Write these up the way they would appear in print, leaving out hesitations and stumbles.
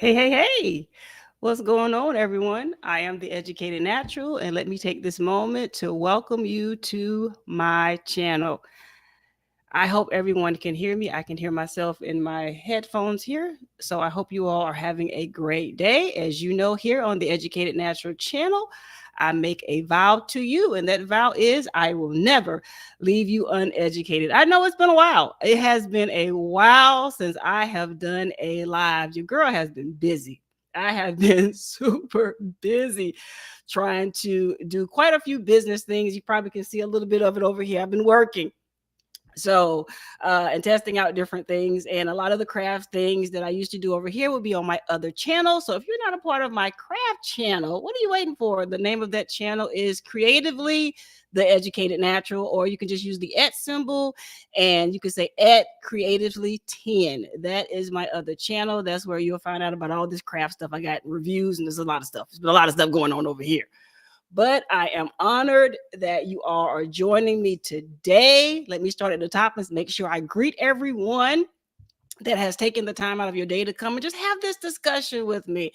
Hey. What's going on, everyone? I am the Educated Natural, and let me take this moment to welcome you to my channel. I hope everyone can hear me. I can hear myself in my headphones here. So I hope you all are having a great day. As you know, here on the Educated Natural channel, I make a vow to you, and that vow is I will never leave you uneducated. I know it's been a while. It has been a while since I have done a live. Your girl has been busy. I have been super busy trying to do quite a few business things. You probably can see a little bit of it over here. I've been working. And testing out different things. And a lot of the craft things that I used to do over here would be on my other channel. So if you're not a part of my craft channel, what are you waiting for? The name of that channel is Creatively the Educated Natural, or you can just use the symbol and you can say Creatively 10. That is my other channel. That's where you'll find out about all this craft stuff. I got reviews and there's a lot of stuff. There's been a lot of stuff going on over here. But I am honored that you all are joining me today. Let me start at the top and make sure I greet everyone that has taken the time out of your day to come and just have this discussion with me.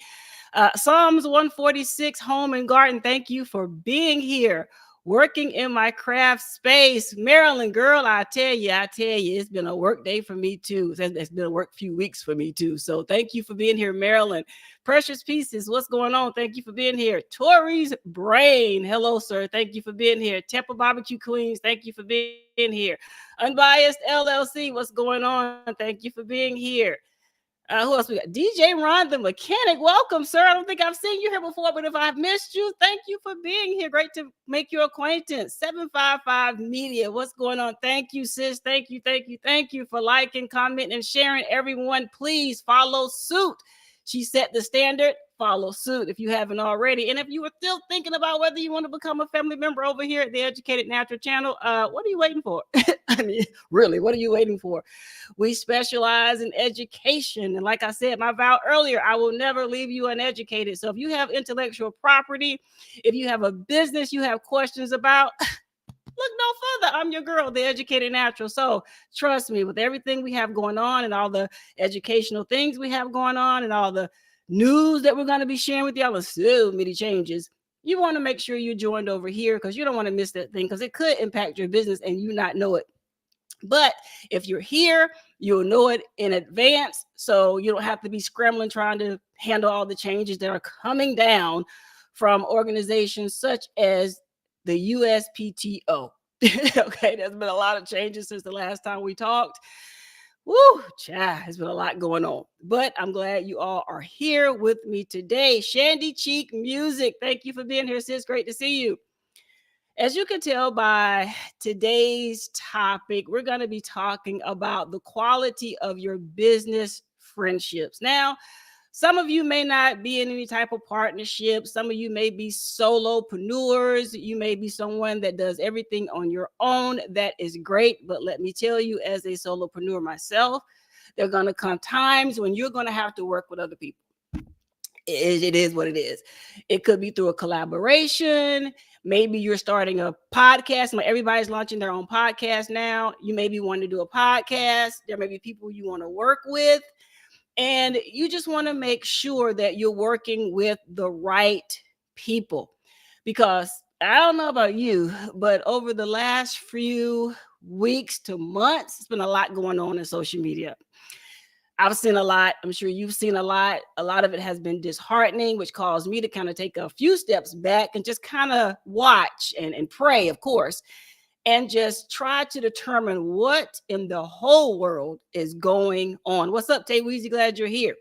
Psalms 146, Home and Garden, thank you for being here. Working in my craft space. Maryland, girl, I tell you, it's been a work day for me too. It's been a work few weeks for me too. So thank you for being here, Maryland. Precious Pieces, what's going on? Thank you for being here. Tori's Brain, hello, sir. Thank you for being here. Temple Barbecue Queens, thank you for being here. Unbiased LLC, what's going on? Thank you for being here. Who else we got? DJ Ron the Mechanic. Welcome, sir. I don't think I've seen you here before, but if I've missed you, thank you for being here. Great to make your acquaintance. 755 Media. What's going on? Thank you, sis. Thank you for liking, commenting, and sharing. Everyone, please follow suit. She set the standard. Follow suit if you haven't already. And if you were still thinking about whether you want to become a family member over here at the Educated Natural channel, what are you waiting for? I mean, really, what are you waiting for? We specialize in education. And like I said, my vow earlier, I will never leave you uneducated. So if you have intellectual property, if you have a business you have questions about, look no further. I'm your girl, the Educated Natural. So trust me, with everything we have going on and all the educational things we have going on and all the news that we're going to be sharing with y'all, and so many changes, you want to make sure you're joined over here because you don't want to miss that thing because it could impact your business and you not know it. But if you're here, you'll know it in advance. So you don't have to be scrambling trying to handle all the changes that are coming down from organizations such as the USPTO. Okay, there's been a lot of changes since the last time we talked. Woo, child, there's been a lot going on. But I'm glad you all are here with me today. Shandy Cheek Music, thank you for being here, sis. Great to see you. As you can tell by today's topic, we're going to be talking about the quality of your business friendships. Now, some of you may not be in any type of partnership. Some of you may be solopreneurs. You may be someone that does everything on your own. That is great. But let me tell you, as a solopreneur myself, there are going to come times when you're going to have to work with other people. It is what it is. It could be through a collaboration. Maybe you're starting a podcast. Everybody's launching their own podcast now. You may be wanting to do a podcast. There may be people you want to work with. And you just want to make sure that you're working with the right people. Because I don't know about you, but over the last few weeks to months, it's been a lot going on in social media. I've seen a lot. I'm sure you've seen a lot. A lot of it has been disheartening, which caused me to kind of take a few steps back and just kind of watch and pray, of course, and just try to determine what in the whole world is going on. What's up, Tay Weezy? Glad you're here.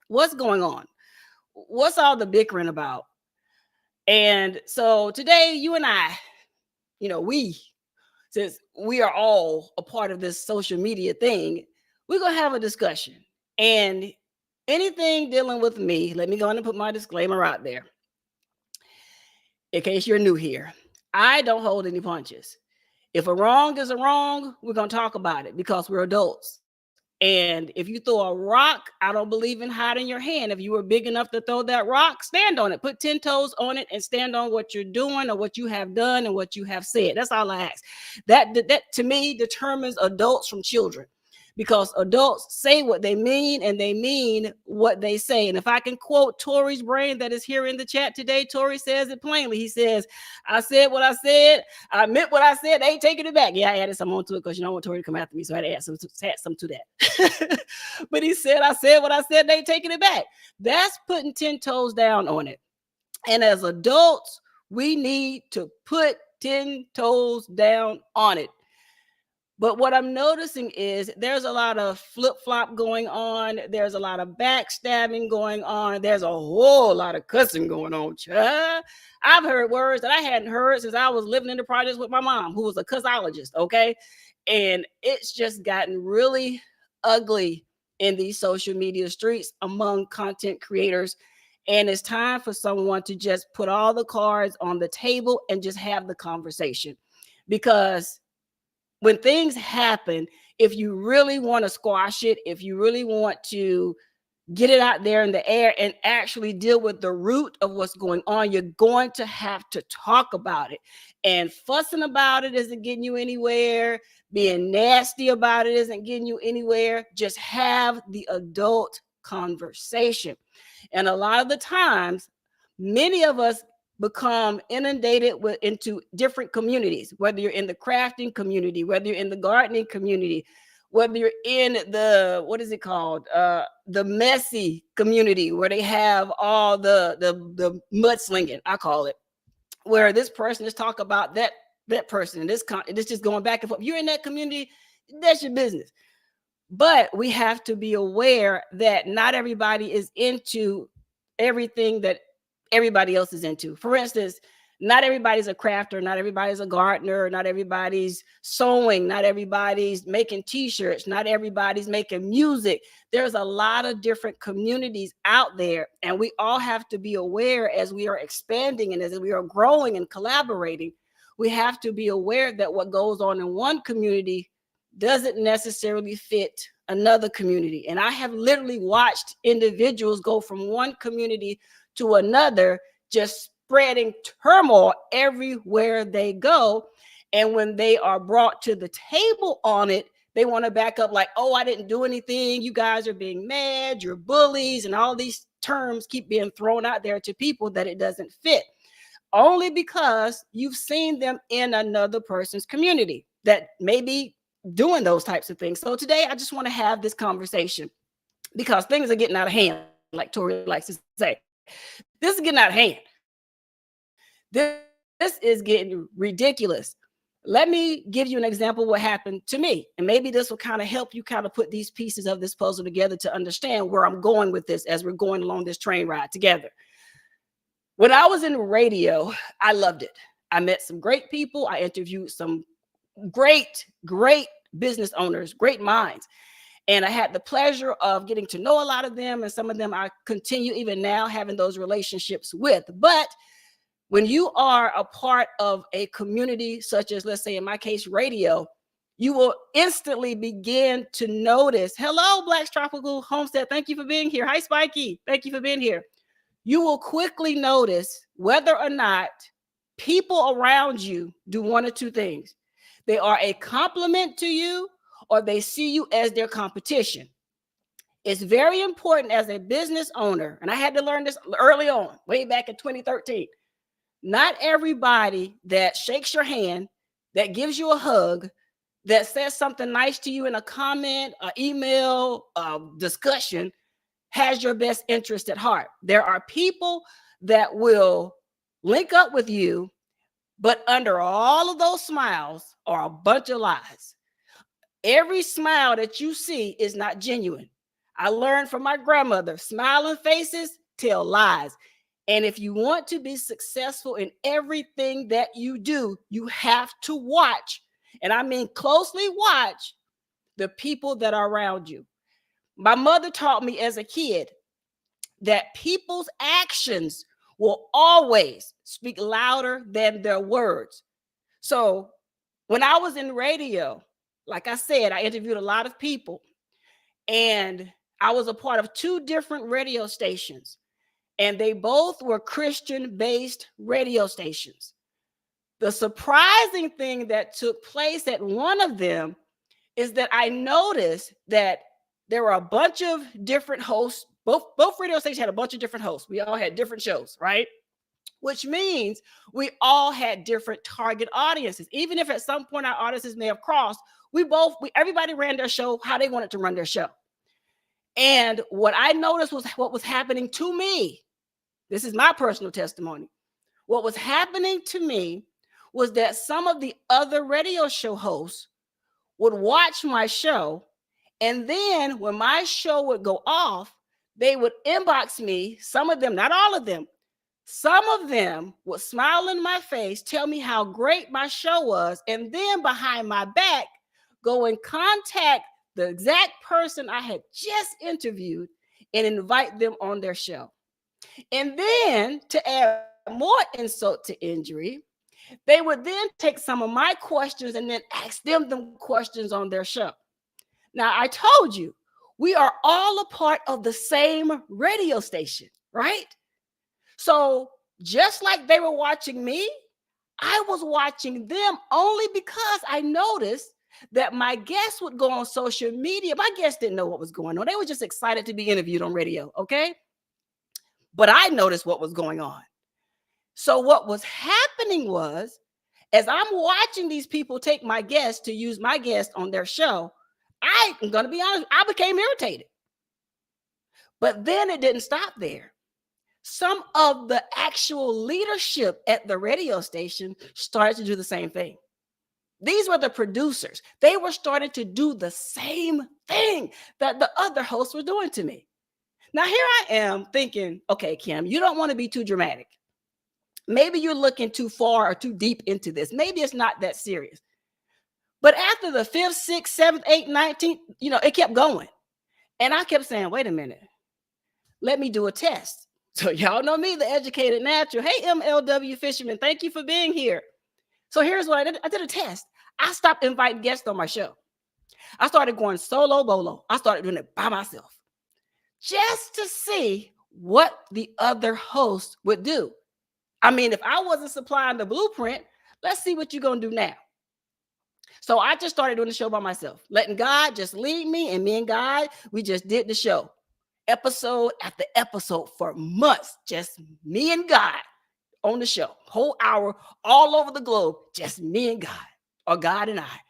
What's going on? What's all the bickering about? And so today, you and I, since we are all a part of this social media thing, we're going to have a discussion. And anything dealing with me, let me go on and put my disclaimer out there. In case you're new here, I don't hold any punches. If a wrong is a wrong, we're going to talk about it because we're adults. And if you throw a rock, I don't believe in hiding your hand. If you were big enough to throw that rock, stand on it. Put 10 toes on it and stand on what you're doing or what you have done and what you have said. That's all I ask. That to me determines adults from children. because adults say what they mean and they mean what they say. And if I can quote Tori's brain that is here in the chat today, Tori says it plainly. He says, I said what I said. I meant what I said. They ain't taking it back. Yeah, I added some onto it because you don't want Tori to come after me. So I had to add some to that. But he said, I said what I said. They ain't taking it back. That's putting 10 toes down on it. And as adults, we need to put 10 toes down on it. But what I'm noticing is there's a lot of flip-flop going on. There's a lot of backstabbing going on. There's a whole lot of cussing going on. I've heard words that I hadn't heard since I was living in the projects with my mom, who was a cussologist, okay? And it's just gotten really ugly in these social media streets among content creators. And it's time for someone to just put all the cards on the table and just have the conversation. Because when things happen, if you really want to squash it, if you really want to get it out there in the air and actually deal with the root of what's going on, you're going to have to talk about it. And fussing about it isn't getting you anywhere. Being nasty about it isn't getting you anywhere. Just have the adult conversation. And a lot of the times, many of us become inundated into different communities, whether you're in the crafting community, whether you're in the gardening community, whether you're in the, what is it called? The messy community, where they have all the mudslinging, I call it, where this person is talking about that person, and this just going back and forth. You're in that community, that's your business. But we have to be aware that not everybody is into everything that everybody else is into. For instance, not everybody's a crafter, not everybody's a gardener, not everybody's sewing, not everybody's making t-shirts, not everybody's making music. There's a lot of different communities out there, and we all have to be aware as we are expanding and as we are growing and collaborating. We have to be aware that what goes on in one community doesn't necessarily fit another community. And I have literally watched individuals go from one community to another, just spreading turmoil everywhere they go. And when they are brought to the table on it, they want to back up like, oh, I didn't do anything. You guys are being mad. You're bullies. And all these terms keep being thrown out there to people that it doesn't fit. Only because you've seen them in another person's community that may be doing those types of things. So today, I just want to have this conversation because things are getting out of hand, like Tori likes to say. This is getting out of hand. This is getting ridiculous. Let me give you an example of what happened to me. And maybe this will kind of help you kind of put these pieces of this puzzle together to understand where I'm going with this as we're going along this train ride together. When I was in radio, I loved it. I met some great people. I interviewed some great business owners, great minds. And I had the pleasure of getting to know a lot of them. And some of them I continue even now having those relationships with. But when you are a part of a community, such as, let's say in my case, radio, you will instantly begin to notice, hello, Black's Tropical Homestead. Thank you for being here. Hi, Spikey. Thank you for being here. You will quickly notice whether or not people around you do one or two things. They are a compliment to you, or they see you as their competition. It's very important as a business owner, and I had to learn this early on, way back in 2013. Not everybody that shakes your hand, that gives you a hug, that says something nice to you in a comment, an email, a discussion, has your best interest at heart. There are people that will link up with you, but under all of those smiles are a bunch of lies. Every smile that you see is not genuine. I learned from my grandmother, smiling faces tell lies. And if you want to be successful in everything that you do, you have to watch, and I mean closely watch, the people that are around you. My mother taught me as a kid that people's actions will always speak louder than their words. So when I was in radio, like I said, I interviewed a lot of people, and I was a part of two different radio stations, and they both were Christian-based radio stations. The surprising thing that took place at one of them is that I noticed that there were a bunch of different hosts. Both radio stations had a bunch of different hosts. We all had different shows, right? Which means we all had different target audiences. Even if at some point our audiences may have crossed, everybody ran their show how they wanted to run their show. And what I noticed was what was happening to me. This is my personal testimony. What was happening to me was that some of the other radio show hosts would watch my show, and then when my show would go off, they would inbox me. Some of them, not all of them, some of them would smile in my face, tell me how great my show was, and then behind my back, go and contact the exact person I had just interviewed and invite them on their show. And then to add more insult to injury, they would then take some of my questions and then ask them questions on their show. Now, I told you, we are all a part of the same radio station, right? So just like they were watching me, I was watching them only because I noticed that my guests would go on social media. My guests didn't know what was going on. They were just excited to be interviewed on radio, okay? But I noticed what was going on. So what was happening was, as I'm watching these people take my guests to use my guest on their show, I'm going to be honest, I became irritated. But then it didn't stop there. Some of the actual leadership at the radio station started to do the same thing. These were the producers. They were starting to do the same thing that the other hosts were doing to me. Now, here I am thinking, okay, Kim, you don't want to be too dramatic. Maybe you're looking too far or too deep into this. Maybe it's not that serious. But after the 5th, 6th, 7th, 8th, 19th, it kept going. And I kept saying, wait a minute, let me do a test. So y'all know me, the educated natural. Hey, MLW Fisherman, thank you for being here. So here's what I did. I did a test. I stopped inviting guests on my show. I started going solo bolo. I started doing it by myself just to see what the other host would do. I mean, if I wasn't supplying the blueprint, let's see what you're going to do now. So I just started doing the show by myself, letting God just lead me. And me and God, we just did the show, episode after episode for months, just me and God on the show, whole hour, all over the globe, just me and God, or God and I.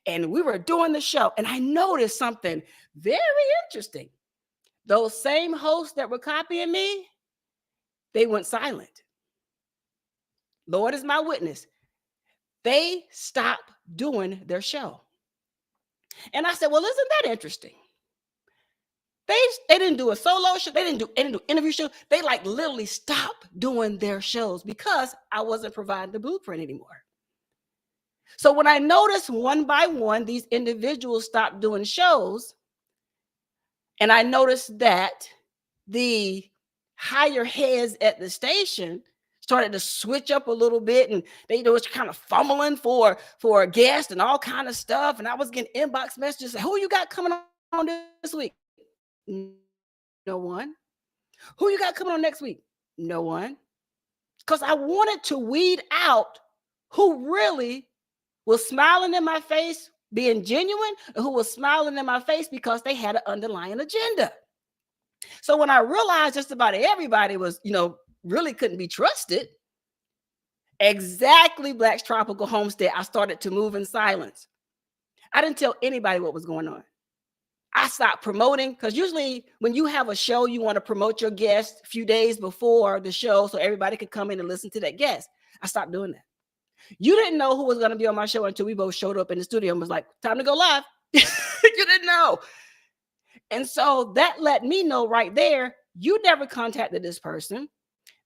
And we were doing the show, and I noticed something very interesting. Those same hosts that were copying me, they went silent. Lord is my witness. They stopped doing their show. And I said, well, isn't that interesting? They didn't do a solo show. They didn't do interview show. They literally stopped doing their shows because I wasn't providing the blueprint anymore. So when I noticed one by one, these individuals stopped doing shows, and I noticed that the higher heads at the station started to switch up a little bit, and they was kind of fumbling for a guest and all kind of stuff. And I was getting inbox messages, who you got coming on this week? No one. Who you got coming on next week? No one. Because I wanted to weed out who really was smiling in my face, being genuine, and who was smiling in my face because they had an underlying agenda. So when I realized just about everybody was, really couldn't be trusted, exactly Black's Tropical Homestead, I started to move in silence. I didn't tell anybody what was going on. I stopped promoting, because usually when you have a show, you want to promote your guest a few days before the show so everybody could come in and listen to that guest. I stopped doing that. You didn't know who was going to be on my show until we both showed up in the studio and was like, time to go live. You didn't know. And so that let me know right there, you never contacted this person.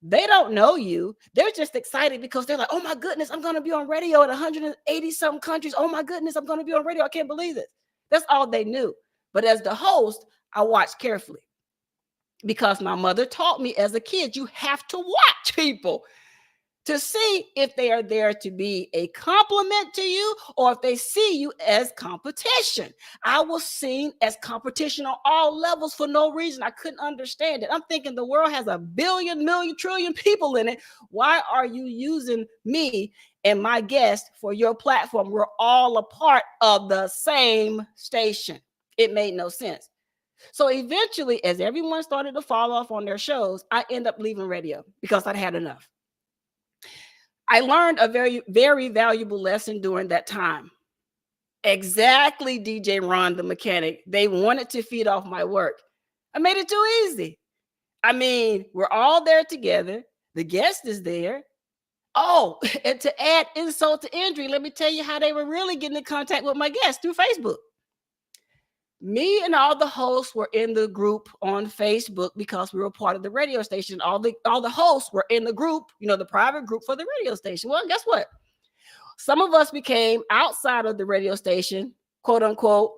They don't know you. They're just excited because they're like, oh my goodness, I'm going to be on radio in 180 some countries. Oh my goodness, I'm going to be on radio. I can't believe it. That's all they knew. But as the host, I watched carefully because my mother taught me as a kid, you have to watch people to see if they are there to be a compliment to you or if they see you as competition. I was seen as competition on all levels for no reason. I couldn't understand it. I'm thinking the world has a billion, million, trillion people in it. Why are you using me and my guest for your platform were all a part of the same station. It made no sense. So eventually, as everyone started to fall off on their shows, I end up leaving radio because I'd had enough. I learned a very, very valuable lesson during that time. Exactly, DJ Ron, the mechanic. They wanted to feed off my work. I made it too easy. I mean, we're all there together. The guest is there. Oh, and to add insult to injury, let me tell you how they were really getting in contact with my guest through Facebook. Me and all the hosts were in the group on Facebook because we were part of the radio station. All the hosts were in the group, the private group for the radio station. Well, guess what? Some of us became outside of the radio station, quote unquote.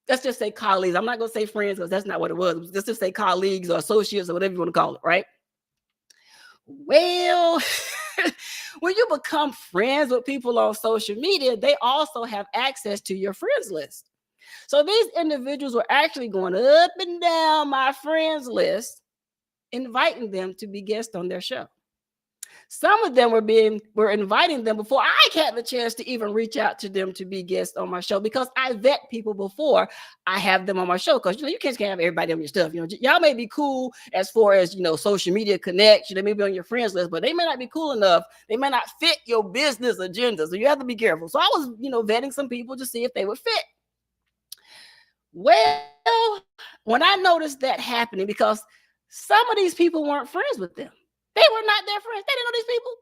Let's just say colleagues. I'm not going to say friends because that's not what it was. Let's just say colleagues or associates or whatever you want to call it, right? Well, when you become friends with people on social media, they also have access to your friends list. So these individuals were actually going up and down my friends list, inviting them to be guests on their show. Some of them were inviting them before I had the chance to even reach out to them to be guests on my show, because I vet people before I have them on my show. Because you can't have everybody on your stuff. Y'all may be cool as far as social media connects. They may be on your friends list, but they may not be cool enough. They may not fit your business agenda. So you have to be careful. So I was vetting some people to see if they would fit. Well, when I noticed that happening, because some of these people weren't friends with them. They were not their friends. They didn't know these people.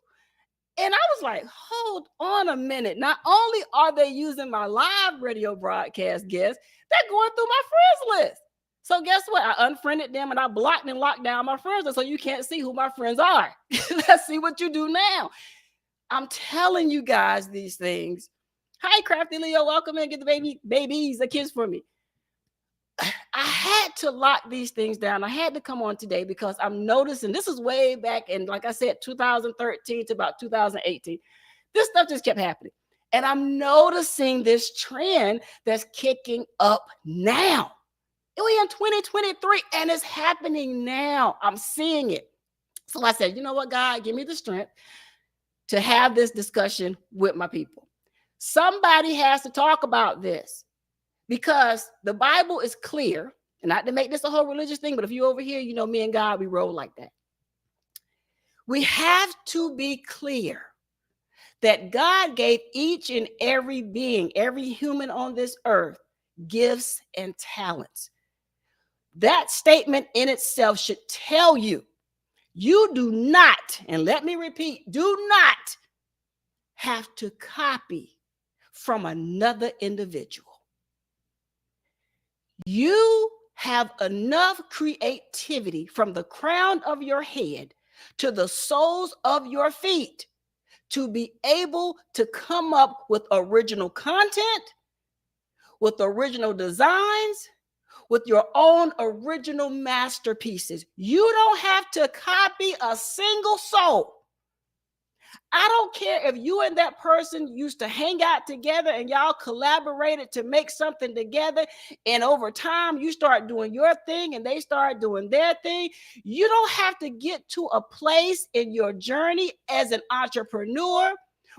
And I was like, hold on a minute. Not only are they using my live radio broadcast guests, they're going through my friends list. So guess what? I unfriended them and I blocked and locked down my friends list so you can't see who my friends are. Let's see what you do now. I'm telling you guys these things. Hi, Crafty Leo. Welcome in. Get the babies, a kiss for me. I had to lock these things down. I had to come on today because I'm noticing, this is way back in, like I said, 2013 to about 2018. This stuff just kept happening. And I'm noticing this trend that's kicking up now. We're in 2023 and it's happening now. I'm seeing it. So I said, you know what, God, give me the strength to have this discussion with my people. Somebody has to talk about this. Because the Bible is clear, and not to make this a whole religious thing, but if you're over here, me and God, we roll like that. We have to be clear that God gave each and every being, every human on this earth, gifts and talents. That statement in itself should tell you, you do not, and let me repeat, do not have to copy from another individual. You have enough creativity from the crown of your head to the soles of your feet to be able to come up with original content, with original designs, with your own original masterpieces. You don't have to copy a single soul. I don't care if you and that person used to hang out together and y'all collaborated to make something together, and over time you start doing your thing and they start doing their thing. You don't have to get to a place in your journey as an entrepreneur,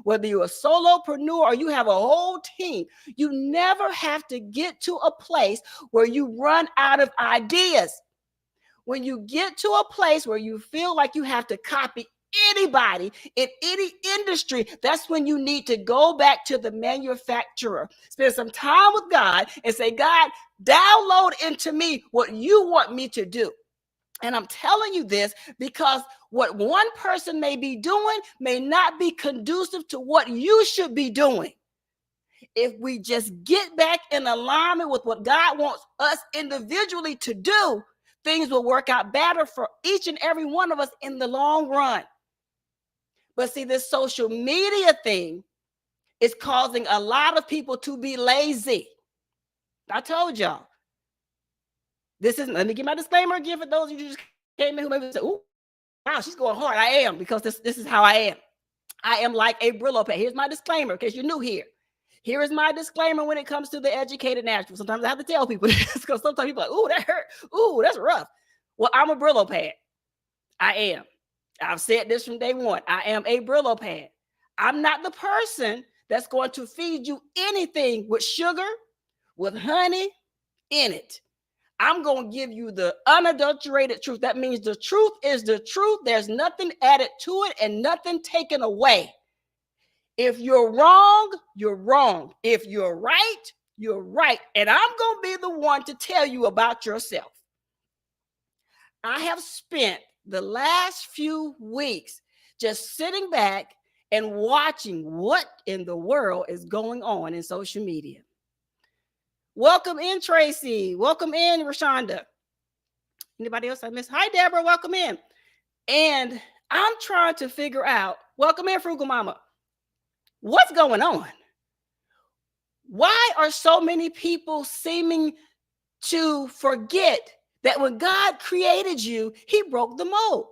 whether you're a solopreneur or you have a whole team. You never have to get to a place where you run out of ideas. When you get to a place where you feel like you have to copy anybody in any industry, that's when you need to go back to the manufacturer, spend some time with God and say, God, download into me what you want me to do. And I'm telling you this because what one person may be doing may not be conducive to what you should be doing. If we just get back in alignment with what God wants us individually to do, things will work out better for each and every one of us in the long run. But see, this social media thing is causing a lot of people to be lazy. I told y'all. Let me give my disclaimer again for those of you who just came in who maybe say, oh, wow, she's going hard. I am, because this is how I am. I am like a Brillo pad. Here's my disclaimer in case you're new here. Here is my disclaimer when it comes to the educated natural. Sometimes I have to tell people this because sometimes people are like, ooh, that hurt. Ooh, that's rough. Well, I'm a Brillo pad. I am. I've said this from day one. I am a Brillo pad. I'm not the person that's going to feed you anything with sugar, with honey in it. I'm going to give you the unadulterated truth. That means the truth is the truth. There's nothing added to it and nothing taken away. If you're wrong, you're wrong. If you're right, you're right. And I'm going to be the one to tell you about yourself. I have spent the last few weeks just sitting back and watching what in the world is going on in social media. Welcome in, Tracy. Welcome in, Rashonda. Anybody else I missed? Hi, Deborah. Welcome in. And I'm trying to figure out, welcome in, Frugal Mama. What's going on? Why are so many people seeming to forget that when God created you, he broke the mold?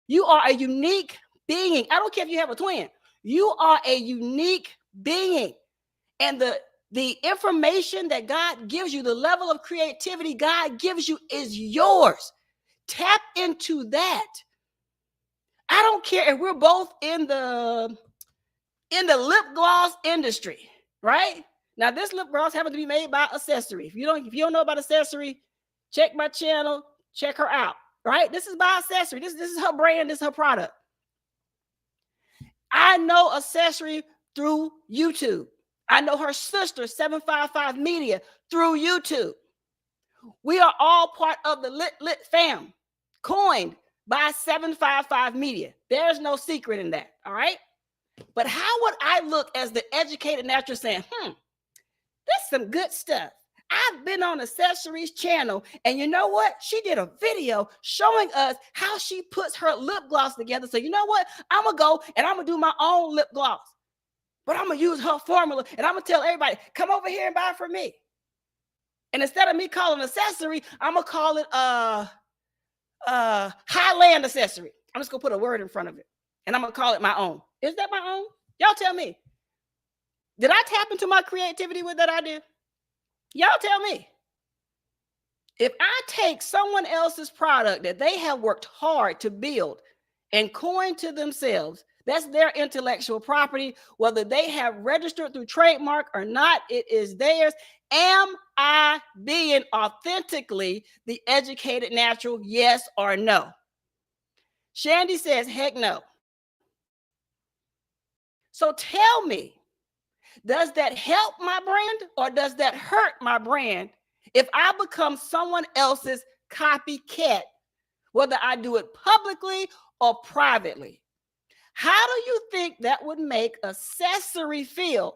You are a unique being. I don't care if you have a twin. You are a unique being. And the information that God gives you, the level of creativity God gives you is yours. Tap into that. I don't care if we're both in the lip gloss industry, right? Now, this lip gloss happens to be made by Accessory. If you don't know about Accessory, check my channel, check her out, right? This is by Accessory. This is her brand, this is her product. I know Accessory through YouTube. I know her sister, 755 Media, through YouTube. We are all part of the Lit fam, coined by 755 Media. There's no secret in that, all right? But how would I look as the educated natural saying, that's some good stuff. I've been on Accessories channel, and you know what? She did a video showing us how she puts her lip gloss together. So you know what? I'm going to go and I'm going to do my own lip gloss. But I'm going to use her formula, and I'm going to tell everybody, come over here and buy from me. And instead of me calling Accessory, I'm going to call it Highland Accessory. I'm just going to put a word in front of it, and I'm going to call it my own. Is that my own? Y'all tell me. Did I tap into my creativity with that idea? Y'all tell me. If I take someone else's product that they have worked hard to build and coin to themselves, that's their intellectual property. Whether they have registered through trademark or not, it is theirs. Am I being authentically the educated natural? Yes or no? Shandy says, heck no. So tell me, does that help my brand or does that hurt my brand if I become someone else's copycat, whether I do it publicly or privately? How do you think that would make Accessory feel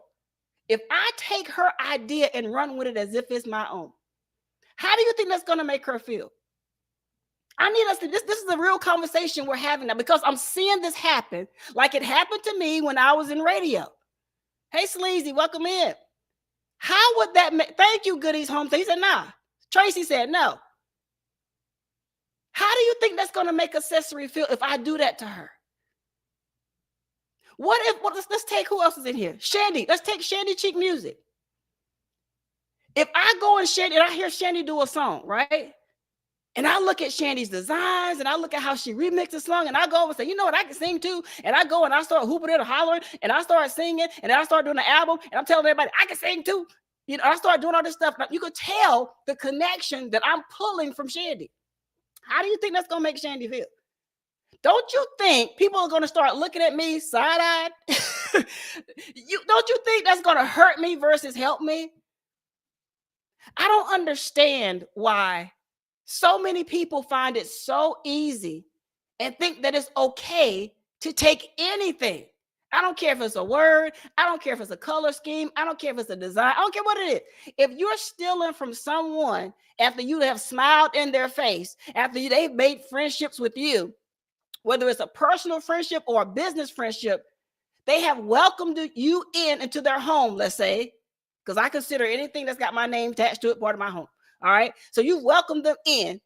if I take her idea and run with it as if it's my own? How do you think that's going to make her feel? I need us to, this is a real conversation we're having now, because I'm seeing this happen like it happened to me when I was in radio. Hey, Sleazy, welcome in. How would that make, thank you, Goodies Home. He said, nah. Tracy said, no. How do you think that's going to make Accessory feel if I do that to her? What if, let's take who else is in here? Shandy, let's take Shandy Cheek Music. If I go and Shandy, and I hear Shandy do a song, right? And I look at Shandy's designs and I look at how she remixed the song, and I go over and say, you know what, I can sing too. And I go and I start hooping and hollering and I start singing and then I start doing the album and I'm telling everybody I can sing too. You know, I start doing all this stuff. You could tell the connection that I'm pulling from Shandy. How do you think that's going to make Shandy feel? Don't you think people are going to start looking at me side-eyed? Don't you think that's going to hurt me versus help me? I don't understand why so many people find it so easy and think that it's okay to take anything. I don't care if it's a word. I don't care if it's a color scheme. I don't care if it's a design. I don't care what it is. If you're stealing from someone after you have smiled in their face, after they've made friendships with you, whether it's a personal friendship or a business friendship, they have welcomed you into their home, let's say, because I consider anything that's got my name attached to it part of my home. All right. So you've welcomed them in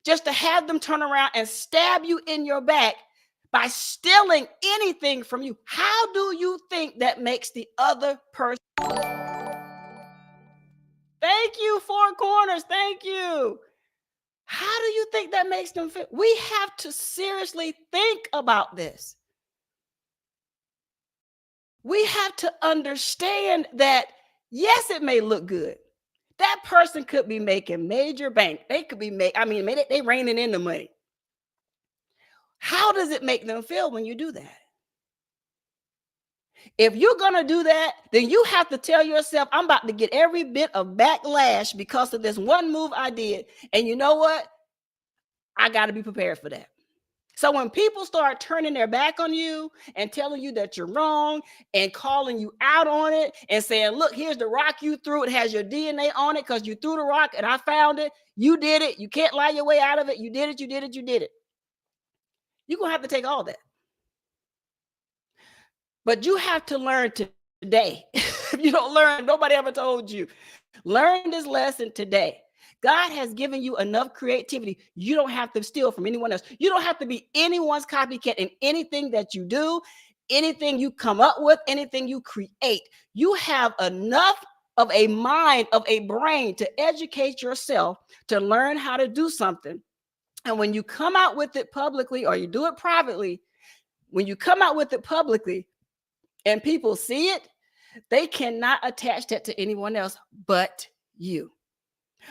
just to have them turn around and stab you in your back by stealing anything from you. How do you think that makes the other person? Thank you, Four Corners. Thank you. How do you think that makes them feel? We have to seriously think about this. We have to understand that, yes, it may look good. That person could be making major bank. They could be they reining in the money. How does it make them feel when you do that? If you're going to do that, then you have to tell yourself, I'm about to get every bit of backlash because of this one move I did. And you know what? I got to be prepared for that. So when people start turning their back on you and telling you that you're wrong and calling you out on it and saying, look, here's the rock you threw. It has your DNA on it because you threw the rock and I found it. You did it. You can't lie your way out of it. You did it. You did it. You did it. You're going to have to take all that. But you have to learn today. If you don't learn, nobody ever told you. Learn this lesson today. God has given you enough creativity. You don't have to steal from anyone else. You don't have to be anyone's copycat in anything that you do, anything you come up with, anything you create. You have enough of a mind, of a brain to educate yourself, to learn how to do something. And when you come out with it publicly or you do it privately, when you come out with it publicly and people see it, they cannot attach that to anyone else but you.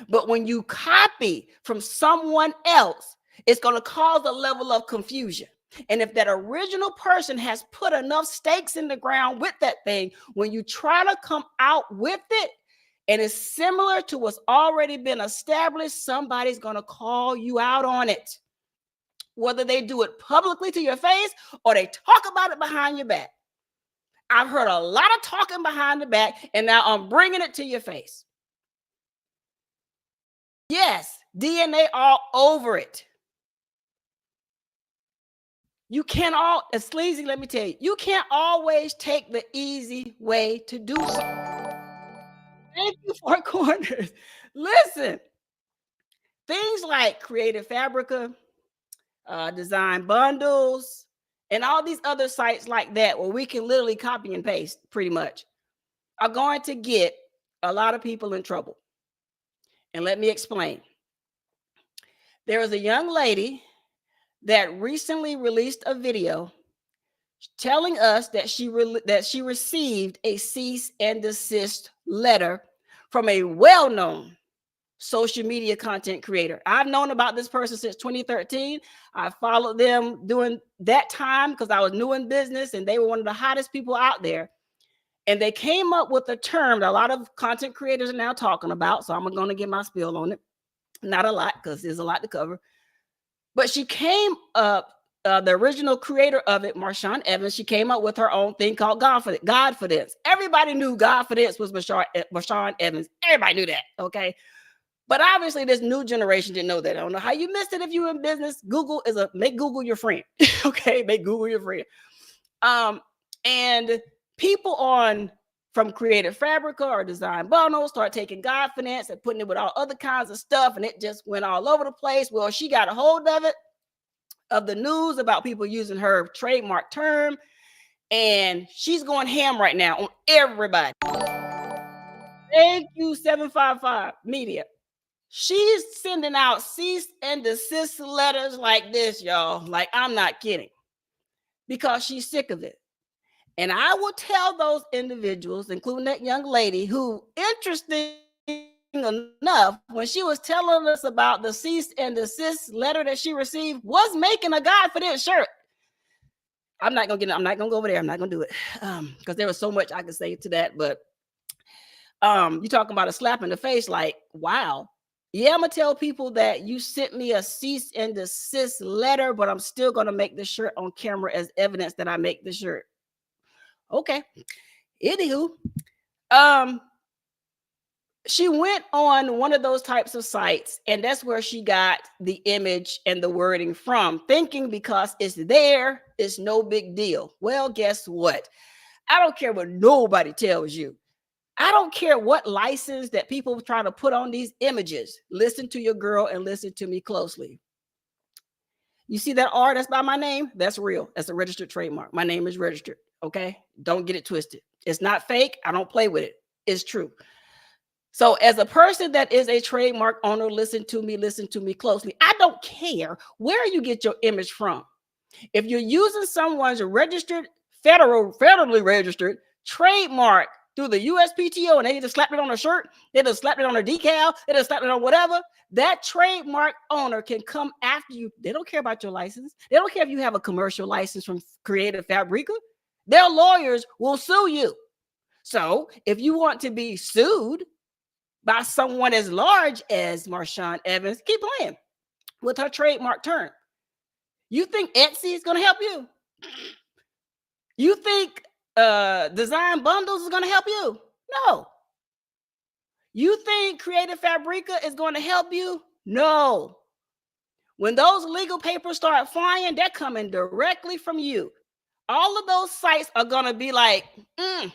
But when you copy from someone else, it's going to cause a level of confusion. And if that original person has put enough stakes in the ground with that thing, when you try to come out with it and it's similar to what's already been established, somebody's going to call you out on it. Whether they do it publicly to your face or they talk about it behind your back. I've heard a lot of talking behind the back, and now I'm bringing it to your face. Yes, DNA all over it. You can't it's sleazy, let me tell you. You can't always take the easy way to do so. Thank you, Four Corners. Listen, things like Creative Fabrica, Design Bundles, and all these other sites like that where we can literally copy and paste pretty much are going to get a lot of people in trouble. And let me explain. There was a young lady that recently released a video telling us that she received a cease and desist letter from a well-known social media content creator. I've known about this person since 2013. I followed them during that time because I was new in business and they were one of the hottest people out there. And they came up with a term that a lot of content creators are now talking about. So I'm going to get my spiel on it. Not a lot because there's a lot to cover. But she came up, the original creator of it, Marshawn Evans, she came up with her own thing called Godfidence. Everybody knew Godfidence was Marshawn Evans. Everybody knew that, okay? But obviously, this new generation didn't know that. I don't know how you missed it if you were in business. Make Google your friend, okay? Make Google your friend. And people from Creative Fabrica or Design Bundles start taking Godfidence and putting it with all other kinds of stuff, and it just went all over the place. Well, she got a hold of it, of the news about people using her trademark term, and she's going ham right now on everybody. Thank you, 755 Media. She's sending out cease and desist letters like this, y'all. Like, I'm not kidding. Because she's sick of it. And I will tell those individuals, including that young lady, who, interesting enough, when she was telling us about the cease and desist letter that she received, was making a Godfidence shirt. I'm not gonna go over there. I'm not gonna do it because there was so much I could say to that. But you talking about a slap in the face, like, wow. Yeah, I'm gonna tell people that you sent me a cease and desist letter, but I'm still gonna make the shirt on camera as evidence that I make the shirt. Okay. Anywho, she went on one of those types of sites, and that's where she got the image and the wording from, thinking because it's there, it's no big deal. Well, guess what? I don't care what nobody tells you. I don't care what license that people try to put on these images. Listen to your girl and listen to me closely. You see that R that's by my name? That's real. That's a registered trademark. My name is registered. Okay. Don't get it twisted. It's not fake. I don't play with it. It's true. So as a person that is a trademark owner, listen to me closely. I don't care where you get your image from. If you're using someone's registered federally registered trademark through the USPTO, and they just slapped it on a shirt, they just slapped it on a decal, they just slapped it on whatever, that trademark owner can come after you. They don't care about your license. They don't care if you have a commercial license from Creative Fabrica. Their lawyers will sue you. So if you want to be sued by someone as large as Marshawn Evans, keep playing with her trademark term. You think Etsy is going to help you? You think Design Bundles is going to help you? No. You think Creative Fabrica is going to help you? No. When those legal papers start flying, they're coming directly from you. All of those sites are going to be like, they're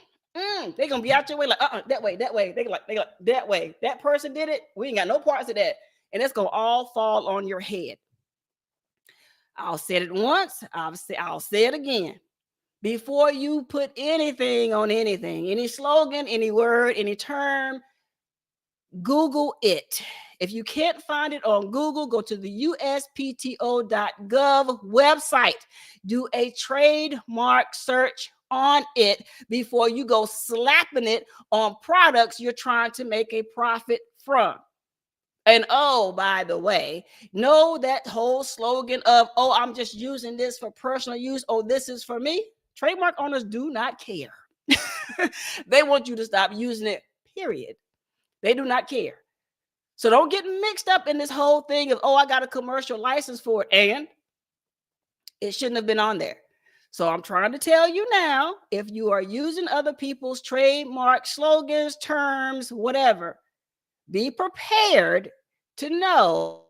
going to be out your way like, that way. They like that way. That person did it. We ain't got no parts of that. And it's going to all fall on your head. I'll say it once. I'll say it again. Before you put anything on anything, any slogan, any word, any term, Google it. If you can't find it on Google, go to the uspto.gov website. Do a trademark search on it before you go slapping it on products you're trying to make a profit from. And oh, by the way, know that whole slogan of, oh, I'm just using this for personal use. Oh, this is for me. Trademark owners do not care. They want you to stop using it, period. They do not care. So don't get mixed up in this whole thing of, oh, I got a commercial license for it, and it shouldn't have been on there. So I'm trying to tell you now, if you are using other people's trademark slogans, terms, whatever, be prepared to know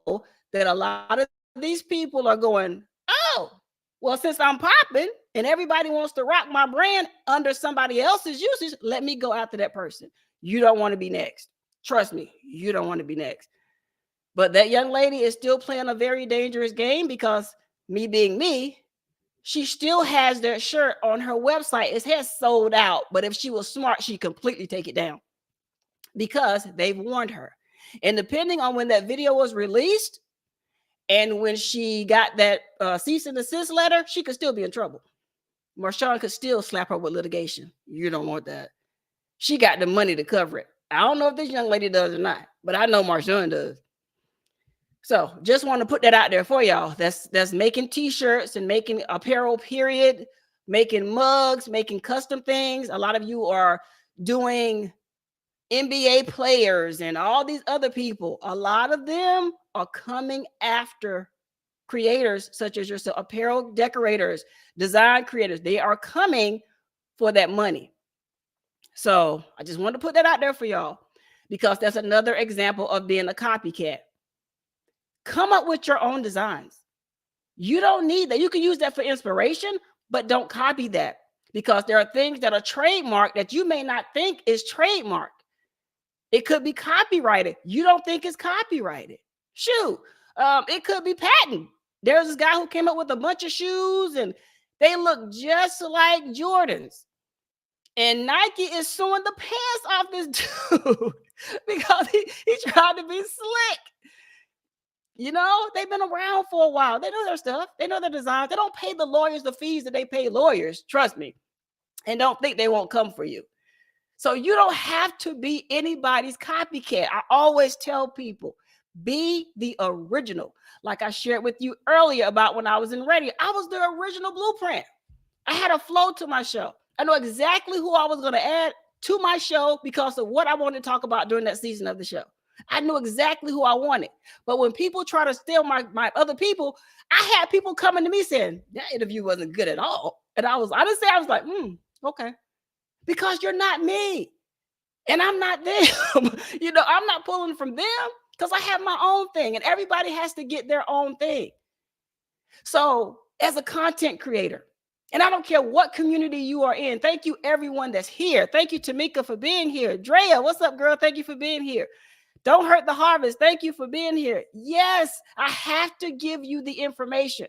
that a lot of these people are going, oh, well, since I'm popping and everybody wants to rock my brand under somebody else's usage, let me go after that person. You don't want to be next. Trust me, you don't want to be next. But that young lady is still playing a very dangerous game because, me being me, she still has that shirt on her website. It has sold out. But if she was smart, she'd completely take it down because they've warned her. And depending on when that video was released and when she got that cease and desist letter, she could still be in trouble. Marshawn could still slap her with litigation. You don't want that. She got the money to cover it. I don't know if this young lady does or not, but I know Marshawn does. So just want to put that out there for y'all. That's making t-shirts and making apparel, period, making mugs, making custom things. A lot of you are doing NBA players and all these other people. A lot of them are coming after creators such as yourself, apparel decorators, design creators. They are coming for that money. So I just wanted to put that out there for y'all because that's another example of being a copycat. Come up with your own designs. You don't need that. You can use that for inspiration, but don't copy that because there are things that are trademarked that you may not think is trademarked. It could be copyrighted. You don't think it's copyrighted. Shoot, it could be patented. There's this guy who came up with a bunch of shoes and they look just like Jordans. And Nike is suing the pants off this dude because he tried to be slick. You know, they've been around for a while. They know their stuff. They know their designs. They don't pay the lawyers the fees that they pay lawyers. Trust me. And don't think they won't come for you. So you don't have to be anybody's copycat. I always tell people, be the original. Like I shared with you earlier about when I was in radio. I was the original blueprint. I had a flow to my show. I know exactly who I was going to add to my show because of what I wanted to talk about during that season of the show. I knew exactly who I wanted. But when people try to steal my other people, I had people coming to me saying, that interview wasn't good at all. And I was like, okay. Because you're not me. And I'm not them. You know, I'm not pulling from them because I have my own thing. And everybody has to get their own thing. So as a content creator, and I don't care what community you are in, thank you everyone that's here. Thank you, Tamika, for being here. Drea, what's up, girl? Thank you for being here. Don't Hurt the Harvest. Thank you for being here. Yes, I have to give you the information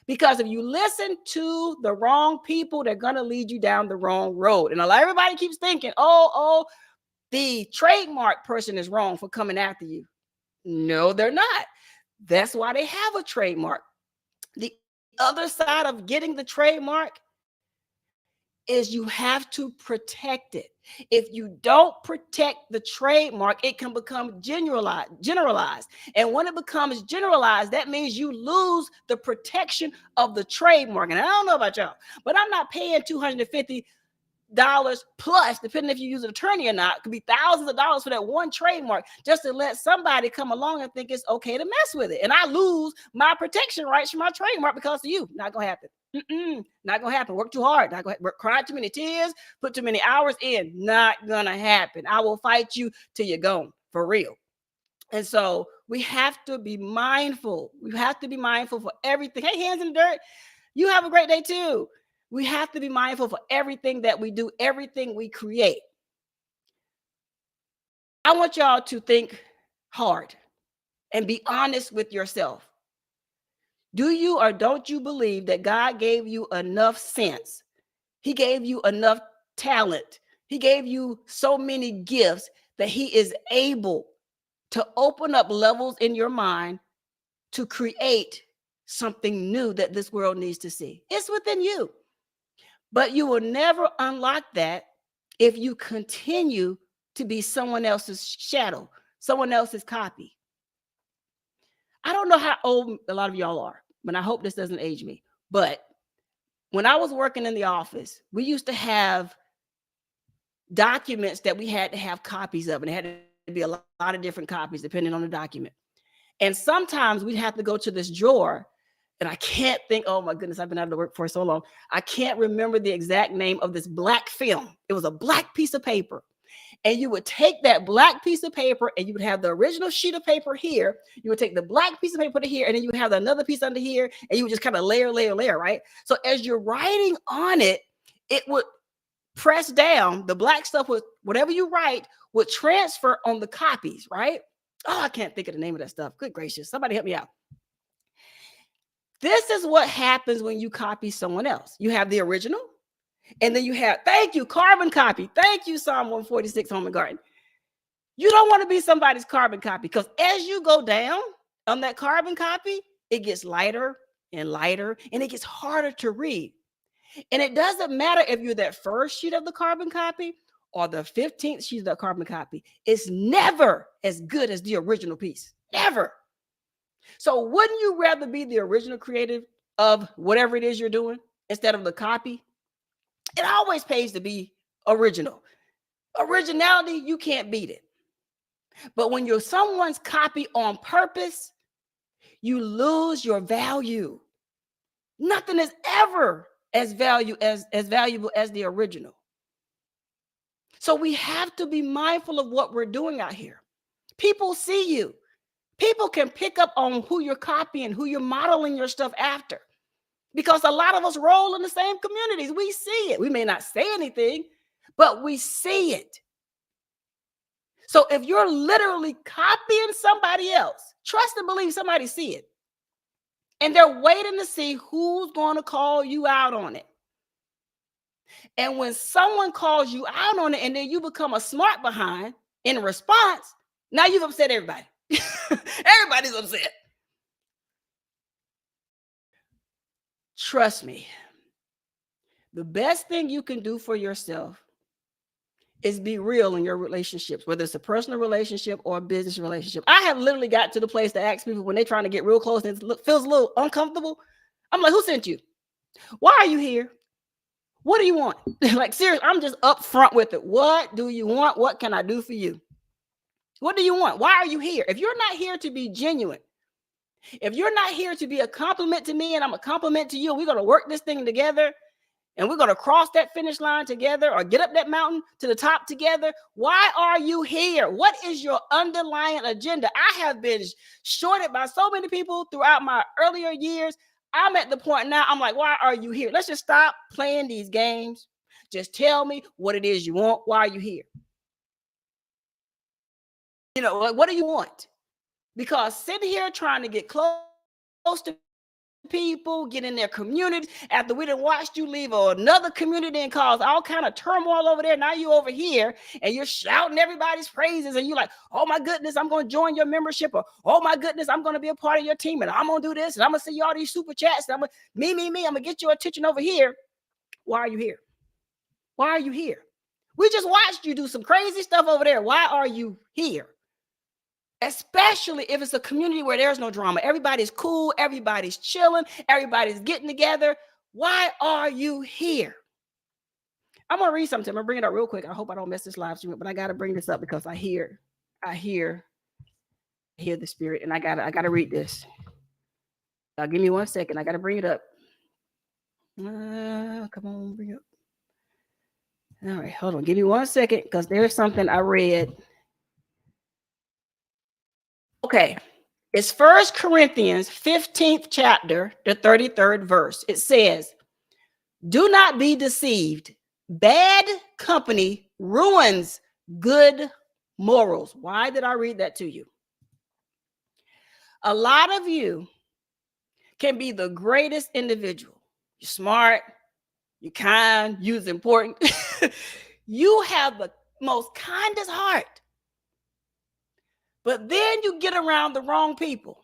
because if you listen to the wrong people, they're going to lead you down the wrong road. And everybody keeps thinking, oh, the trademark person is wrong for coming after you. No, they're not. That's why they have a trademark. The other side of getting the trademark is you have to protect it. If you don't protect the trademark, it can become generalized. And when it becomes generalized, that means you lose the protection of the trademark. And I don't know about y'all, but I'm not paying $250 plus, depending if you use an attorney or not. It could be thousands of dollars for that one trademark just to let somebody come along and think it's okay to mess with it. And I lose my protection rights for my trademark because of you. Not gonna happen. Not gonna happen. Work too hard. Not gonna cry too many tears. Put too many hours in. Not gonna happen. I will fight you till you're gone, for real. And so we have to be mindful. We have to be mindful for everything. Hey, hands in the dirt. You have a great day too. We have to be mindful for everything that we do, everything we create. I want y'all to think hard and be honest with yourself. Do you or don't you believe that God gave you enough sense? He gave you enough talent. He gave you so many gifts that he is able to open up levels in your mind to create something new that this world needs to see. It's within you. But you will never unlock that if you continue to be someone else's shadow, someone else's copy. I don't know how old a lot of y'all are, but I hope this doesn't age me. But when I was working in the office, we used to have documents that we had to have copies of, and it had to be a lot of different copies depending on the document. And sometimes we'd have to go to this drawer, and I can't think, oh my goodness, I've been out of work for so long. I can't remember the exact name of this black film. It was a black piece of paper. And you would take that black piece of paper and you would have the original sheet of paper here. You would take the black piece of paper to here, and then you would have another piece under here, and you would just kind of layer, right? So as you're writing on it, it would press down. The black stuff would, whatever you write, would transfer on the copies, right? Oh, I can't think of the name of that stuff. Good gracious. Somebody help me out. This is what happens when you copy someone else. You have the original, and then you have, thank you, carbon copy. Thank you, Psalm 146, Home and Garden. You don't want to be somebody's carbon copy, because as you go down on that carbon copy, it gets lighter and lighter, and it gets harder to read. And it doesn't matter if you're that first sheet of the carbon copy or the 15th sheet of the carbon copy. It's never as good as the original piece. Never. So wouldn't you rather be the original creative of whatever it is you're doing instead of the copy? It always pays to be original. Originality, you can't beat it. But when you're someone's copy on purpose, you lose your value. Nothing is ever as valuable as the original. So we have to be mindful of what we're doing out here. People see you. People can pick up on who you're copying, who you're modeling your stuff after. Because a lot of us roll in the same communities. We see it. We may not say anything, but we see it. So if you're literally copying somebody else, trust and believe somebody see it. And they're waiting to see who's going to call you out on it. And when someone calls you out on it and then you become a smart behind in response, now you've upset everybody. Everybody's upset. Trust me, the best thing you can do for yourself is be real in your relationships, whether it's a personal relationship or a business relationship. I have literally got to the place to ask people when they're trying to get real close and it feels a little uncomfortable. I'm like, who sent you? Why are you here? What do you want? Like, seriously, I'm just upfront with it. What do you want? What can I do for you? What do you want? Why are you here? If you're not here to be genuine, if you're not here to be a compliment to me and I'm a compliment to you, and we're going to work this thing together and we're going to cross that finish line together or get up that mountain to the top together, why are you here? What is your underlying agenda? I have been shorted by so many people throughout my earlier years. I'm at the point now, I'm like, why are you here? Let's just stop playing these games. Just tell me what it is you want. Why are you here? You know, like, what do you want? Because sitting here trying to get close to people, get in their community, after we done watched you leave another community and cause all kind of turmoil over there, now you over here and you're shouting everybody's praises and you're like, oh my goodness, I'm going to join your membership, or oh my goodness, I'm going to be a part of your team and I'm going to do this and I'm going to see you all these super chats and I'm going to, me, I'm going to get your attention over here. Why are you here? Why are you here? We just watched you do some crazy stuff over there. Why are you here? Especially if it's a community where there's no drama. Everybody's cool. Everybody's chilling. Everybody's getting together. Why are you here? I'm going to read something. I'm going to bring it up real quick. I hope I don't mess this live stream up, but I got to bring this up because I hear the spirit, and I gotta read this. Give me 1 second. I gotta bring it up. Come on, bring it up. All right, hold on. Give me 1 second because there's something I read. Okay, it's 1 Corinthians 15th chapter, the 33rd verse. It says, "Do not be deceived. Bad company ruins good morals." Why did I read that to you? A lot of you can be the greatest individual. You're smart, you're kind, you're important. You have the most kindest heart. But then you get around the wrong people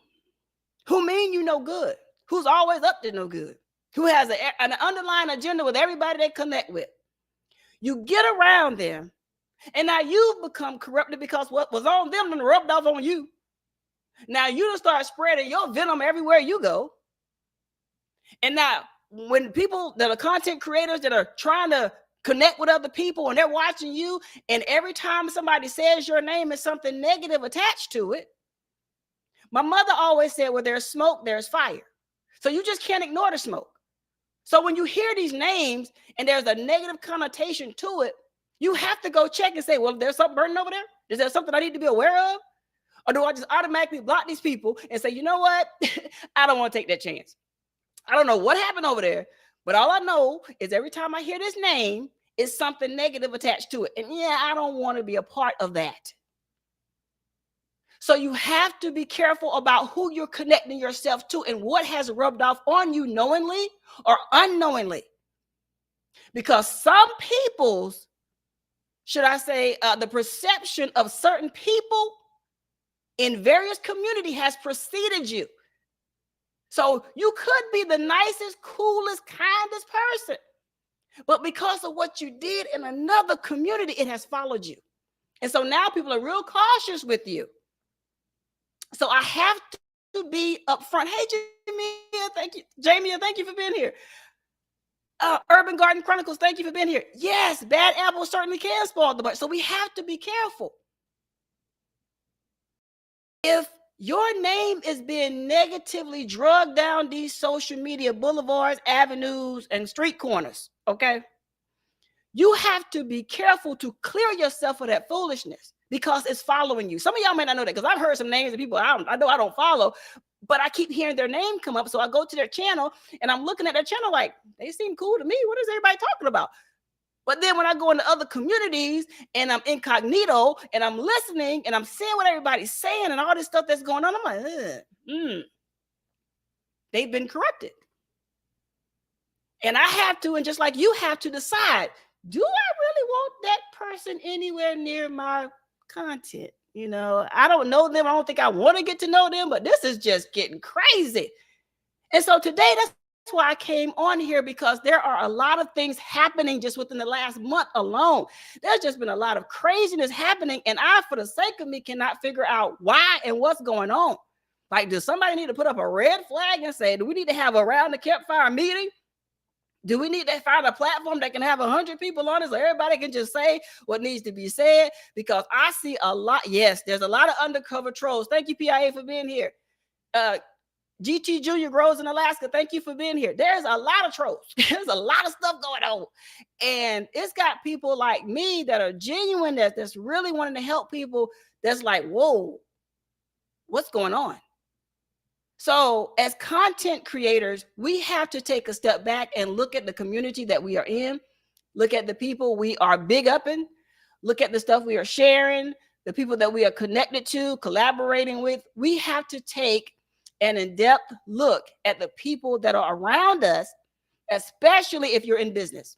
who mean you no good, who's always up to no good, who has an underlying agenda with everybody they connect with. You get around them, and now you've become corrupted because what was on them and rubbed off on you. Now you just start spreading your venom everywhere you go. And now when people that are content creators that are trying to connect with other people and they're watching you, and every time somebody says your name is something negative attached to it. My mother always said, where there's smoke, there's fire. So you just can't ignore the smoke. So when you hear these names and there's a negative connotation to it, you have to go check and say, well, there's something burning over there. Is there something I need to be aware of? Or do I just automatically block these people and say, you know what? I don't want to take that chance. I don't know what happened over there, but all I know is every time I hear this name, it's something negative attached to it. And yeah, I don't want to be a part of that. So you have to be careful about who you're connecting yourself to and what has rubbed off on you knowingly or unknowingly. Because some people's, should I say, the perception of certain people in various community has preceded you. So you could be the nicest, coolest, kindest person, but because of what you did in another community, it has followed you. And so now people are real cautious with you. So I have to be upfront. Hey, Jamia, thank you. Jamia, thank you for being here. Urban Garden Chronicles, thank you for being here. Yes, bad apples certainly can spoil the bunch. So we have to be careful. If your name is being negatively drugged down these social media boulevards, avenues, and street corners, okay, you have to be careful to clear yourself of that foolishness because it's following you. Some of y'all may not know that because I've heard some names of people I know I don't follow, but I keep hearing their name come up. So I go to their channel and I'm looking at their channel like, they seem cool to me. What is everybody talking about? But then when I go into other communities and I'm incognito and I'm listening and I'm seeing what everybody's saying and all this stuff that's going on, I'm like, they've been corrupted. And I have to, and just like you have to decide, do I really want that person anywhere near my content? You know, I don't know them. I don't think I want to get to know them, but this is just getting crazy. And so today, that's why I came on here, because there are a lot of things happening just within the last month alone. There's just been a lot of craziness happening. And I, for the sake of me, cannot figure out why and what's going on. Like, does somebody need to put up a red flag and say, do we need to have a around the campfire meeting? Do we need to find a platform that can have 100 people on it so everybody can just say what needs to be said? Because I see a lot. Yes, there's a lot of undercover trolls. Thank you, PIA, for being here. GT Junior Grows in Alaska. Thank you for being here. There's a lot of trolls. There's a lot of stuff going on. And it's got people like me that are genuine, that's really wanting to help people. That's like, whoa, what's going on? So as content creators, we have to take a step back and look at the community that we are in, look at the people we are big upping, look at the stuff we are sharing, the people that we are connected to, collaborating with. We have to take an in-depth look at the people that are around us, especially if you're in business.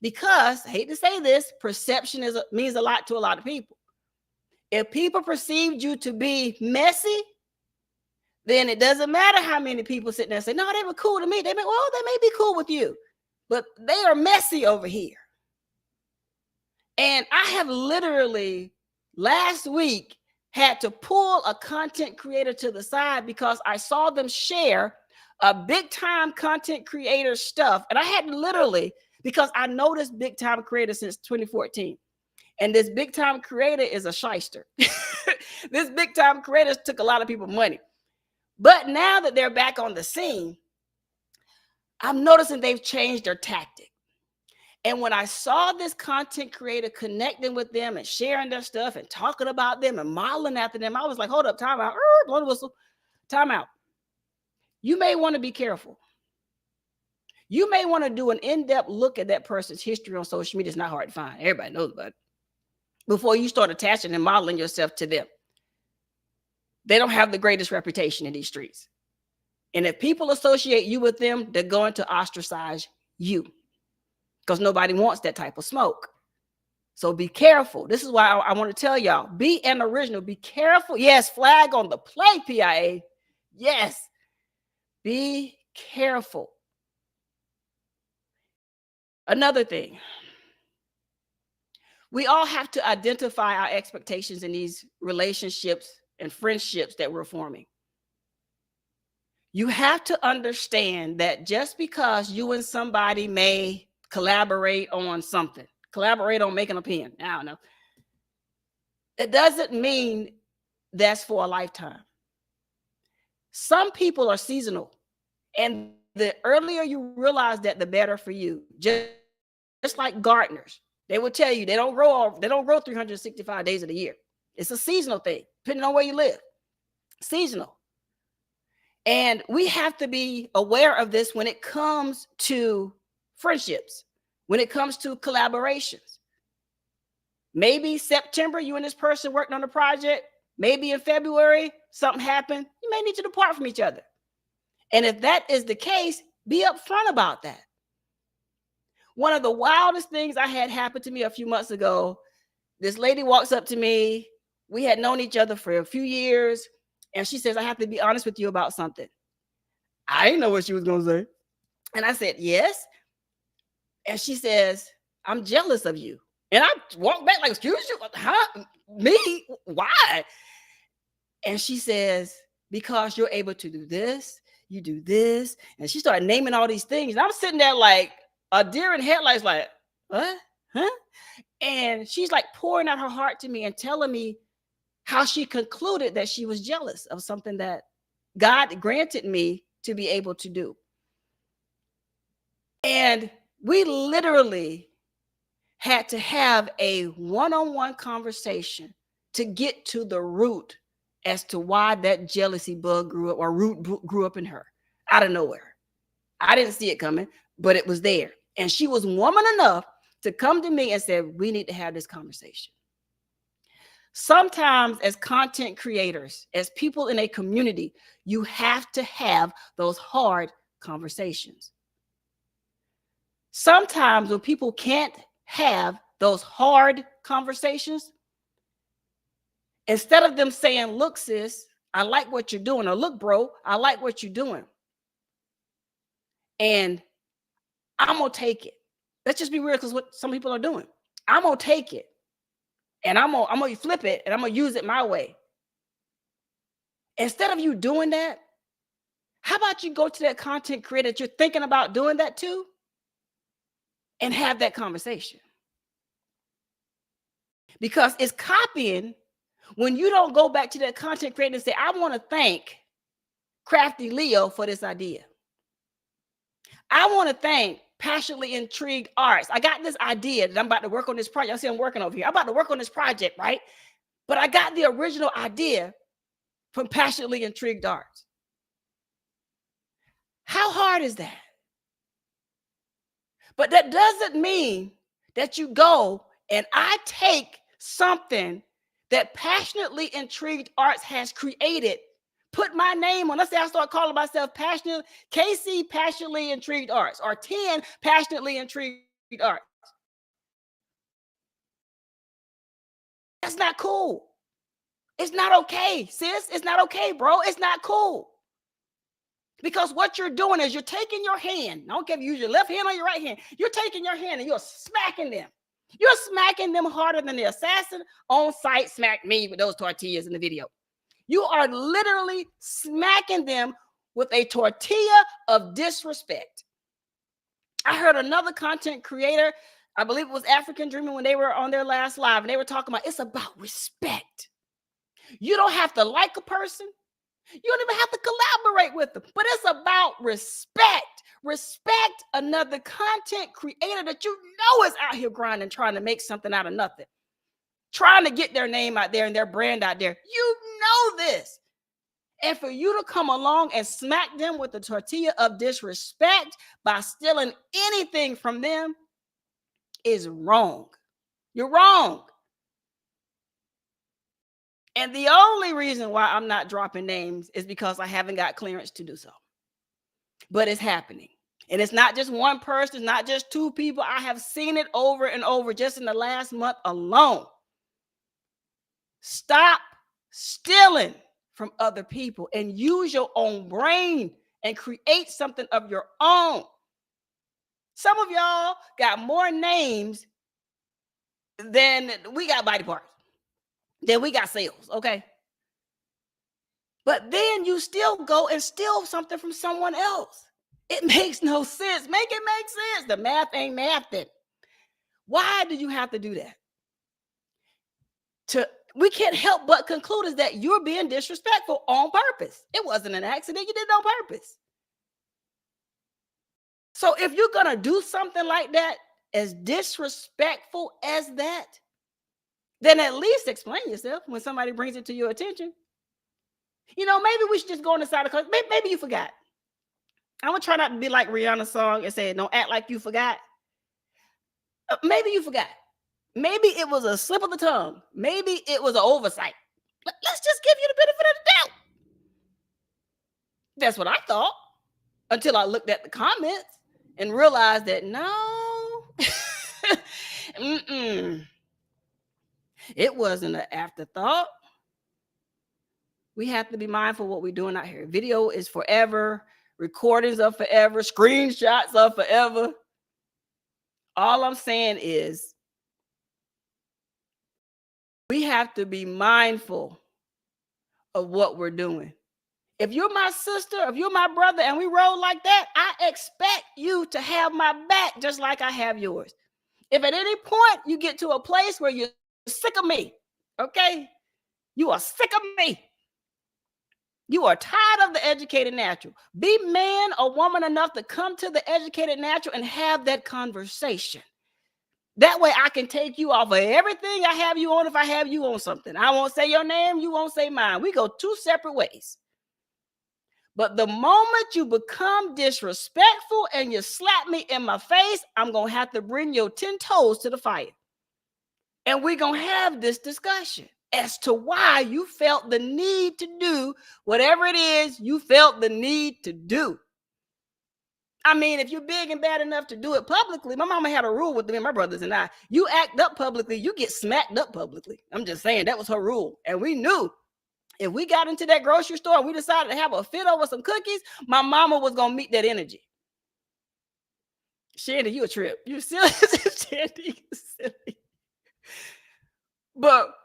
Because, I hate to say this, perception means a lot to a lot of people. If people perceived you to be messy, then it doesn't matter how many people sitting there and say, no, they were cool to me. They may be cool with you, but they are messy over here. And I have literally last week had to pull a content creator to the side because I saw them share a big time content creator stuff. And I had literally, because I know this big time creator since 2014. And this big time creator is a shyster. This big time creator took a lot of people money. But now that they're back on the scene, I'm noticing they've changed their tactic. And when I saw this content creator connecting with them and sharing their stuff and talking about them and modeling after them, I was like, hold up, time out, blow the whistle, time out. You may want to be careful. You may want to do an in-depth look at that person's history on social media. It's not hard to find. Everybody knows about it. Before you start attaching and modeling yourself to them. They don't have the greatest reputation in these streets. And if people associate you with them, they're going to ostracize you because nobody wants that type of smoke. So be careful. This is why I want to tell y'all, be an original. Be careful. Yes, flag on the play, PIA. Yes, be careful. Another thing, we all have to identify our expectations in these relationships and friendships that we're forming. You have to understand that just because you and somebody may collaborate on something, collaborate on making a pen, I don't know, it doesn't mean that's for a lifetime. Some people are seasonal, and the earlier you realize that, the better for you. Just like gardeners, they will tell you they don't grow 365 days of the year. It's a seasonal thing, depending on where you live. Seasonal. And we have to be aware of this when it comes to friendships, when it comes to collaborations. Maybe September, you and this person worked on a project. Maybe in February, something happened. You may need to depart from each other. And if that is the case, be upfront about that. One of the wildest things I had happen to me a few months ago, this lady walks up to me. We had known each other for a few years. And she says, I have to be honest with you about something. I didn't know what she was going to say. And I said, yes. And she says, I'm jealous of you. And I walked back like, excuse you? Huh? Me? Why? And she says, because you're able to do this, you do this. And she started naming all these things. And I'm sitting there like a deer in headlights, like, what? Huh? And she's like pouring out her heart to me and telling me how she concluded that she was jealous of something that God granted me to be able to do. And we literally had to have a one-on-one conversation to get to the root as to why that jealousy bug grew up, or root grew up in her out of nowhere. I didn't see it coming, but it was there. And she was woman enough to come to me and say, we need to have this conversation. Sometimes as content creators, as people in a community, you have to have those hard conversations. Sometimes when people can't have those hard conversations, instead of them saying, look, sis, I like what you're doing, or look, bro, I like what you're doing, and I'm going to take it. Let's just be real, because what some people are doing, I'm going to take it. And I'm gonna flip it and I'm gonna use it my way. Instead of you doing that, how about you go to that content creator that you're thinking about doing that to and have that conversation? Because it's copying when you don't go back to that content creator and say, I want to thank Crafty Leo for this idea. I want to thank Passionately Intrigued Arts. I got this idea that I'm about to work on this project. I see I'm working over here. I'm about to work on this project, right? But I got the original idea from Passionately Intrigued Arts. How hard is that? But that doesn't mean that you go and I take something that Passionately Intrigued Arts has created, put my name on. Let's say I start calling myself KC Passionately Intrigued Arts, or 10 Passionately Intrigued Arts. That's not cool. It's not okay, sis. It's not okay, bro. It's not cool. Because what you're doing is you're taking your hand. I don't care if you use your left hand or your right hand. You're taking your hand and you're smacking them. You're smacking them harder than the assassin on site smacked me with those tortillas in the video. You are literally smacking them with a tortilla of disrespect. I heard another content creator, I believe it was African Dreaming, when they were on their last live, and they were talking about it's about respect. You don't have to like a person. You don't even have to collaborate with them, but it's about respect. Respect another content creator that you know is out here grinding, trying to make something out of nothing, trying to get their name out there and their brand out there. You know this. And for you to come along and smack them with the tortilla of disrespect by stealing anything from them is wrong. You're wrong. And the only reason why I'm not dropping names is because I haven't got clearance to do so. But it's happening. And it's not just one person, it's not just two people. I have seen it over and over just in the last month alone. Stop stealing from other people and use your own brain and create something of your own. Some of y'all got more names than we got body parts, than we got sales, okay? But then you still go and steal something from someone else. It makes no sense. Make it make sense. The math ain't mathing. Why do you have to do that? We can't help but conclude is that you're being disrespectful on purpose. It wasn't an accident. You did it on purpose. So if you're going to do something like that, as disrespectful as that, then at least explain yourself when somebody brings it to your attention. You know, maybe we should just go on the side of the maybe, maybe you forgot. I'm going to try not to be like Rihanna's song and say, don't act like you forgot. Maybe you forgot. Maybe it was a slip of the tongue. Maybe it was an oversight. Let's just give you the benefit of the doubt. That's what I thought until I looked at the comments and realized that no, it wasn't an afterthought. We have to be mindful of what we're doing out here. Video is forever. Recordings are forever. Screenshots are forever. All I'm saying is we have to be mindful of what we're doing. If you're my sister, if you're my brother, and we roll like that, I expect you to have my back just like I have yours. If at any point you get to a place where you're sick of me, okay? You are sick of me. You are tired of the educated natural. Be man or woman enough to come to the educated natural and have that conversation. That way I can take you off of everything I have you on if I have you on something. I won't say your name, you won't say mine. We go two separate ways. But the moment you become disrespectful and you slap me in my face, I'm going to have to bring your 10 toes to the fire. And we're going to have this discussion as to why you felt the need to do whatever it is you felt the need to do. I mean, if you're big and bad enough to do it publicly, my mama had a rule with me and my brothers and I. You act up publicly, you get smacked up publicly. I'm just saying that was her rule. And we knew if we got into that grocery store and we decided to have a fit over some cookies, my mama was going to meet that energy. Shandy, you a trip. You silly. Shandy, you silly. But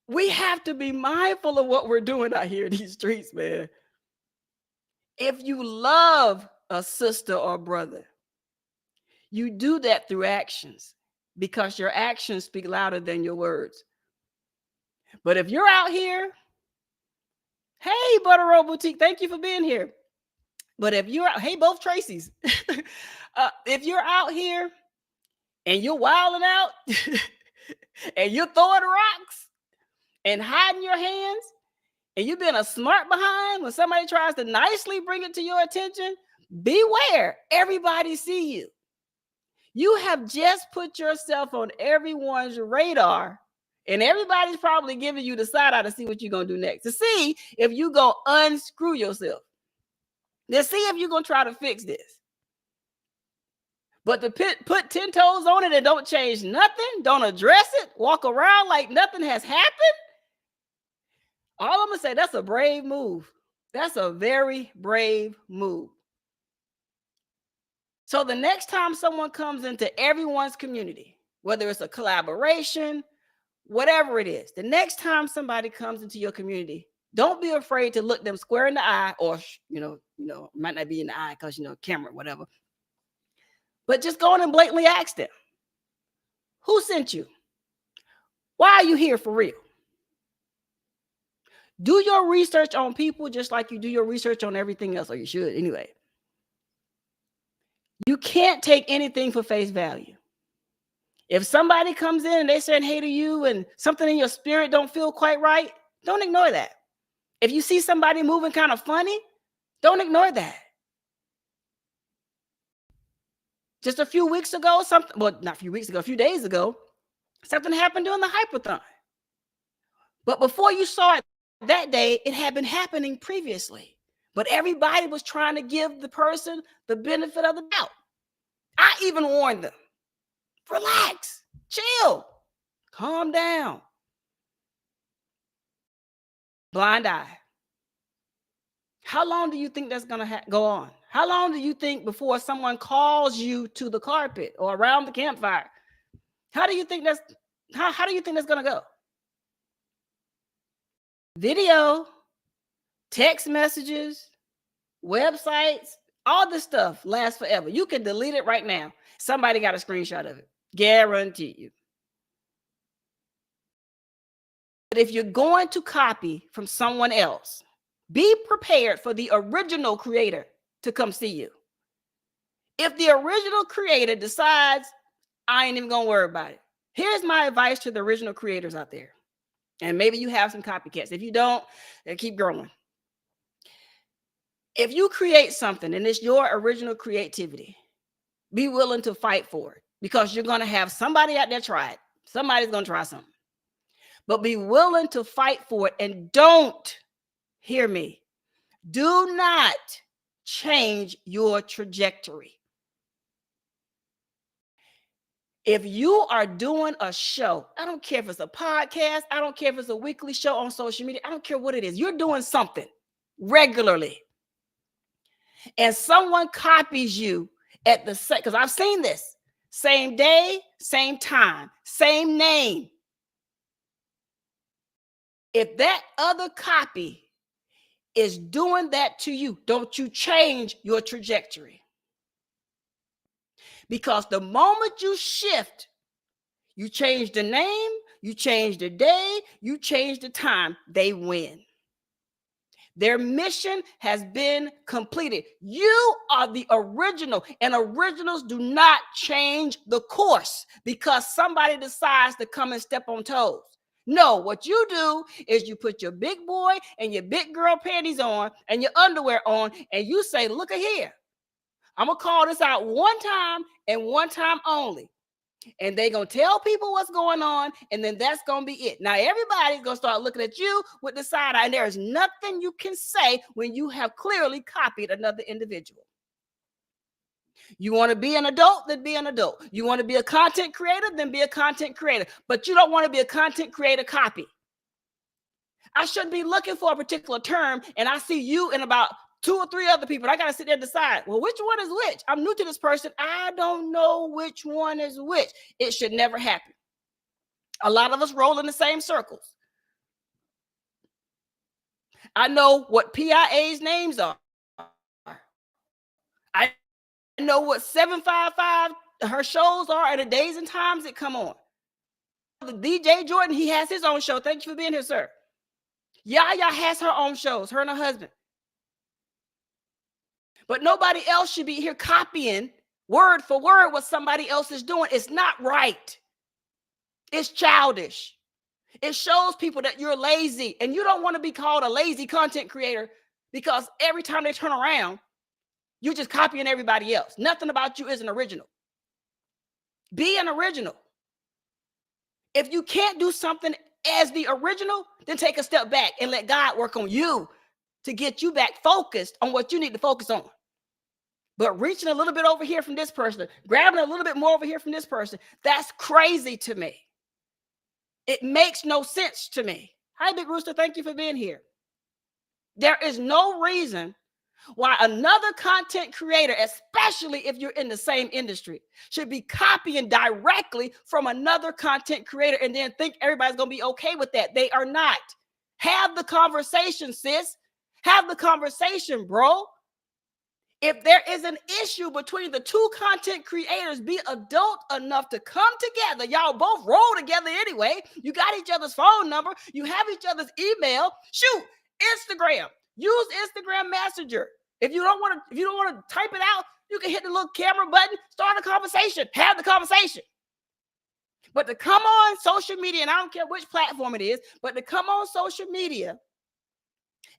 we have to be mindful of what we're doing out here in these streets, man. If you love a sister or brother, you do that through actions because your actions speak louder than your words. But if you're out here, hey, Butter Roll Boutique, thank you for being here. But if you're out, hey, both Tracy's, if you're out here and you're wilding out and you're throwing rocks and hiding your hands and you've been a smart behind when somebody tries to nicely bring it to your attention, beware. Everybody see you. You have just put yourself on everyone's radar, and everybody's probably giving you the side eye to see what you're going to do next, to see if you're going to unscrew yourself. Let's see if you're going to try to fix this. But to put 10 toes on it and don't change nothing, don't address it, walk around like nothing has happened, all I'm going to say, that's a brave move. That's a very brave move. So the next time someone comes into everyone's community whether it's a collaboration, whatever it is. The next time somebody comes into your community, don't be afraid to look them square in the eye, or might not be in the eye because camera, whatever. But just go on and blatantly ask them, who sent you? Why are you here for real? Do your research on people just like you do your research on everything else, or you should anyway. You can't take anything for face value. If somebody comes in and they're saying hey to you and something in your spirit don't feel quite right, don't ignore that. If you see somebody moving kind of funny, don't ignore that. Just a few weeks ago, not a few weeks ago, a few days ago, something happened during the hypathon. But before you saw it that day, it had been happening previously. But everybody was trying to give the person the benefit of the doubt. I even warned them, relax, chill, calm down. Blind eye. How long do you think that's going to go on? How long do you think before someone calls you to the carpet or around the campfire? How do you think that's going to go? Video, text messages, websites, all this stuff lasts forever. You can delete it right now. Somebody got a screenshot of it. Guarantee you. But if you're going to copy from someone else, be prepared for the original creator to come see you. If the original creator decides, I ain't even going to worry about it. Here's my advice to the original creators out there. And maybe you have some copycats. If you don't, then keep growing. If you create something and it's your original creativity, be willing to fight for it, because you're going to have somebody out there try it. Somebody's going to try something. But be willing to fight for it, and don't, hear me, do not change your trajectory. If you are doing a show, I don't care if it's a podcast, I don't care if it's a weekly show on social media, I don't care what it is, you're doing something regularly, and someone copies you at the same, because I've seen this, same day, same time, same name. If that other copy is doing that to you, don't you change your trajectory. Because the moment you shift, you change the name, you change the day, you change the time, they win. Their mission has been completed. You are the original, and originals do not change the course because somebody decides to come and step on toes. No, what you do is you put your big boy and your big girl panties on and your underwear on, and you say, look at here. I'm going to call this out one time and one time only. And they're going to tell people what's going on, and then that's going to be it. Now, everybody's going to start looking at you with the side eye, and there is nothing you can say when you have clearly copied another individual. You want to be an adult, then be an adult. You want to be a content creator, then be a content creator. But you don't want to be a content creator copy. I shouldn't be looking for a particular term, and I see you and about 2 or 3 other people. I got to sit there and decide, well, which one is which? I'm new to this person. I don't know which one is which. It should never happen. A lot of us roll in the same circles. I know what PIA's names are. I know what 755 her shows are and the days and times that come on. The DJ Jordan, he has his own show. Thank you for being here, sir. Yaya has her own shows, her and her husband. But nobody else should be here copying word for word what somebody else is doing. It's not right. It's childish. It shows people that you're lazy, and you don't want to be called a lazy content creator because every time they turn around, you're just copying everybody else. Nothing about you is an original. Be an original. If you can't do something as the original, then take a step back and let God work on you to get you back focused on what you need to focus on. But reaching a little bit over here from this person, grabbing a little bit more over here from this person, that's crazy to me. It makes no sense to me. Hi, Big Rooster. Thank you for being here. There is no reason Why another content creator, especially if you're in the same industry, should be copying directly from another content creator and then think everybody's going to be okay with that. They are not. Have the conversation, sis. Have the conversation, bro. If there is an issue between the two content creators, be adult enough to come together. Y'all both roll together anyway. You got each other's phone number. You have each other's email. Shoot, Instagram. Use Instagram Messenger. If you don't want to type it out, you can hit the little camera button, start a conversation, have the conversation. But to come on social media, and I don't care which platform it is, but to come on social media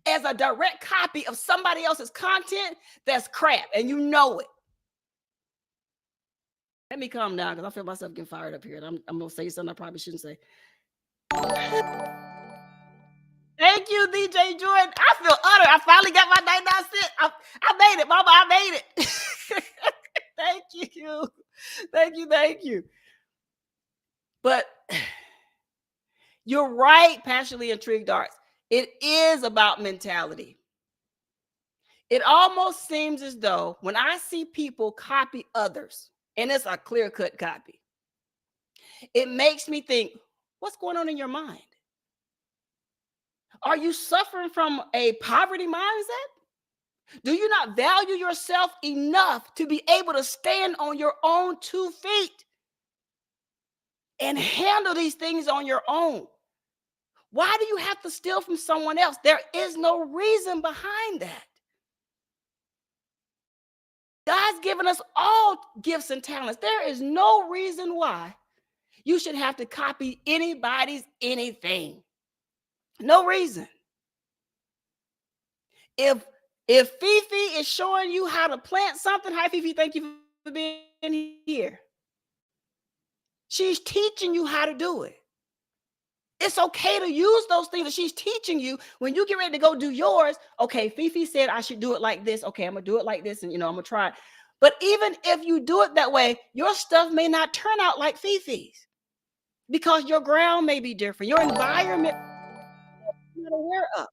as a direct copy of somebody else's content, that's crap, and you know it. Let me calm down because I feel myself getting fired up here. And I'm going to say something I probably shouldn't say. Thank you, DJ Jordan. I feel honored. I finally got my 99 cents. I made it, mama. I made it. Thank you. Thank you. Thank you. But you're right, passionately intrigued arts. It is about mentality. It almost seems as though when I see people copy others, and it's a clear-cut copy, it makes me think, what's going on in your mind? Are you suffering from a poverty mindset? Do you not value yourself enough to be able to stand on your own 2 feet and handle these things on your own? Why do you have to steal from someone else? There is no reason behind that. God's given us all gifts and talents. There is no reason why you should have to copy anybody's anything. No reason. If Fifi is showing you how to plant something, hi Fifi, thank you for being here. She's teaching you how to do it. It's okay to use those things that she's teaching you when you get ready to go do yours. Okay, Fifi said I should do it like this. Okay, I'm going to do it like this, and I'm going to try it. But even if you do it that way, your stuff may not turn out like Fifi's because your ground may be different. Your environment you're not aware of.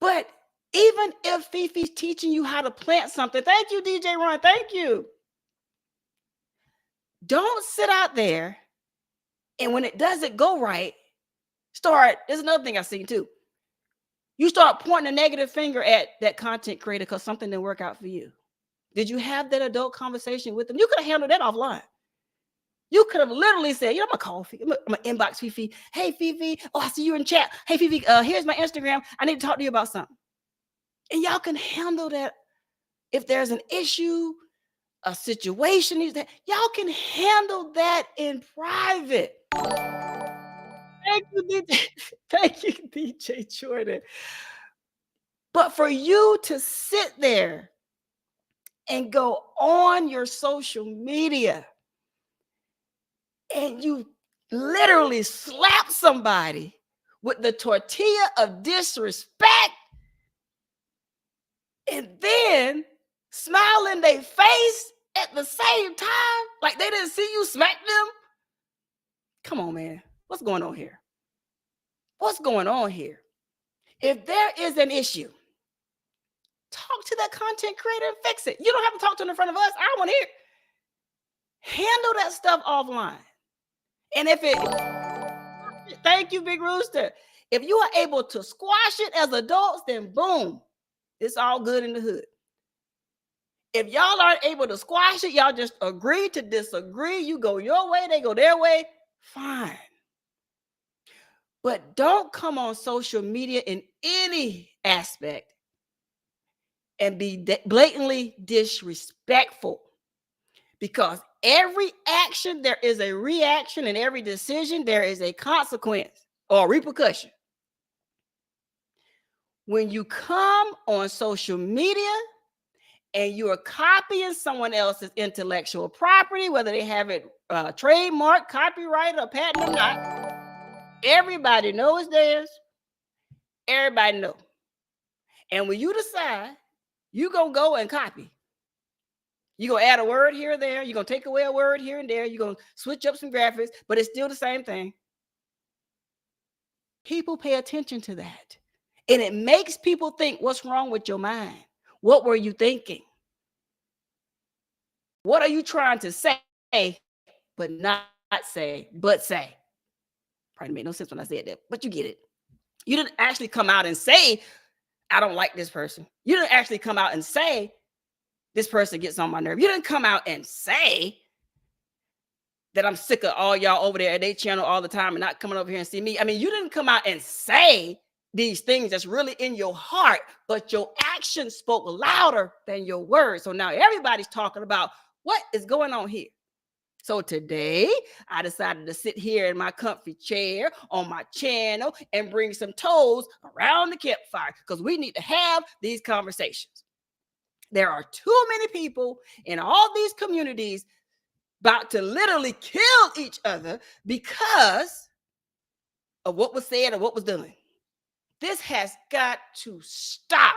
But even if Fifi's teaching you how to plant something, thank you, DJ Ron, thank you. Don't sit out there and when it doesn't go right, there's another thing I've seen too. You start pointing a negative finger at that content creator because something didn't work out for you. Did you have that adult conversation with them? You could have handled that offline. You could have literally said, I'm gonna call Fifi, I'm gonna inbox Fifi. Hey Fifi, oh, I see you in chat. Hey Fifi, here's my Instagram. I need to talk to you about something. And y'all can handle that. If there's an issue, a situation, y'all can handle that in private. Thank you, DJ. Thank you, DJ Jordan. But for you to sit there and go on your social media and you literally slap somebody with the tortilla of disrespect and then smile in their face at the same time, like they didn't see you smack them. Come on, man. What's going on here? What's going on here? If there is an issue, talk to that content creator and fix it. You don't have to talk to them in front of us. I don't want to hear it. Handle that stuff offline. And thank you, Big Rooster. If you are able to squash it as adults, then boom, it's all good in the hood. If y'all aren't able to squash it, y'all just agree to disagree. You go your way, they go their way. Fine. But don't come on social media in any aspect and be blatantly disrespectful. Because every action, there is a reaction, and every decision, there is a consequence or repercussion. When you come on social media and you are copying someone else's intellectual property, whether they have it trademark, copyright, or patent or not, everybody knows theirs. Everybody know. And when you decide you're going to go and copy, you're going to add a word here or there, you're going to take away a word here and there, you're going to switch up some graphics, but it's still the same thing. People pay attention to that. And it makes people think, what's wrong with your mind? What were you thinking? What are you trying to say, but not say, but say? Probably made no sense when I said that, but you get it. You didn't actually come out and say, I don't like this person. You didn't actually come out and say, this person gets on my nerve. You didn't come out and say that I'm sick of all y'all over there at their channel all the time and not coming over here and see me. I mean, you didn't come out and say these things that's really in your heart, but your actions spoke louder than your words. So now everybody's talking about what is going on here. So today I decided to sit here in my comfy chair on my channel and bring some toes around the campfire because we need to have these conversations. There are too many people in all these communities about to literally kill each other because of what was said or what was done. This has got to stop.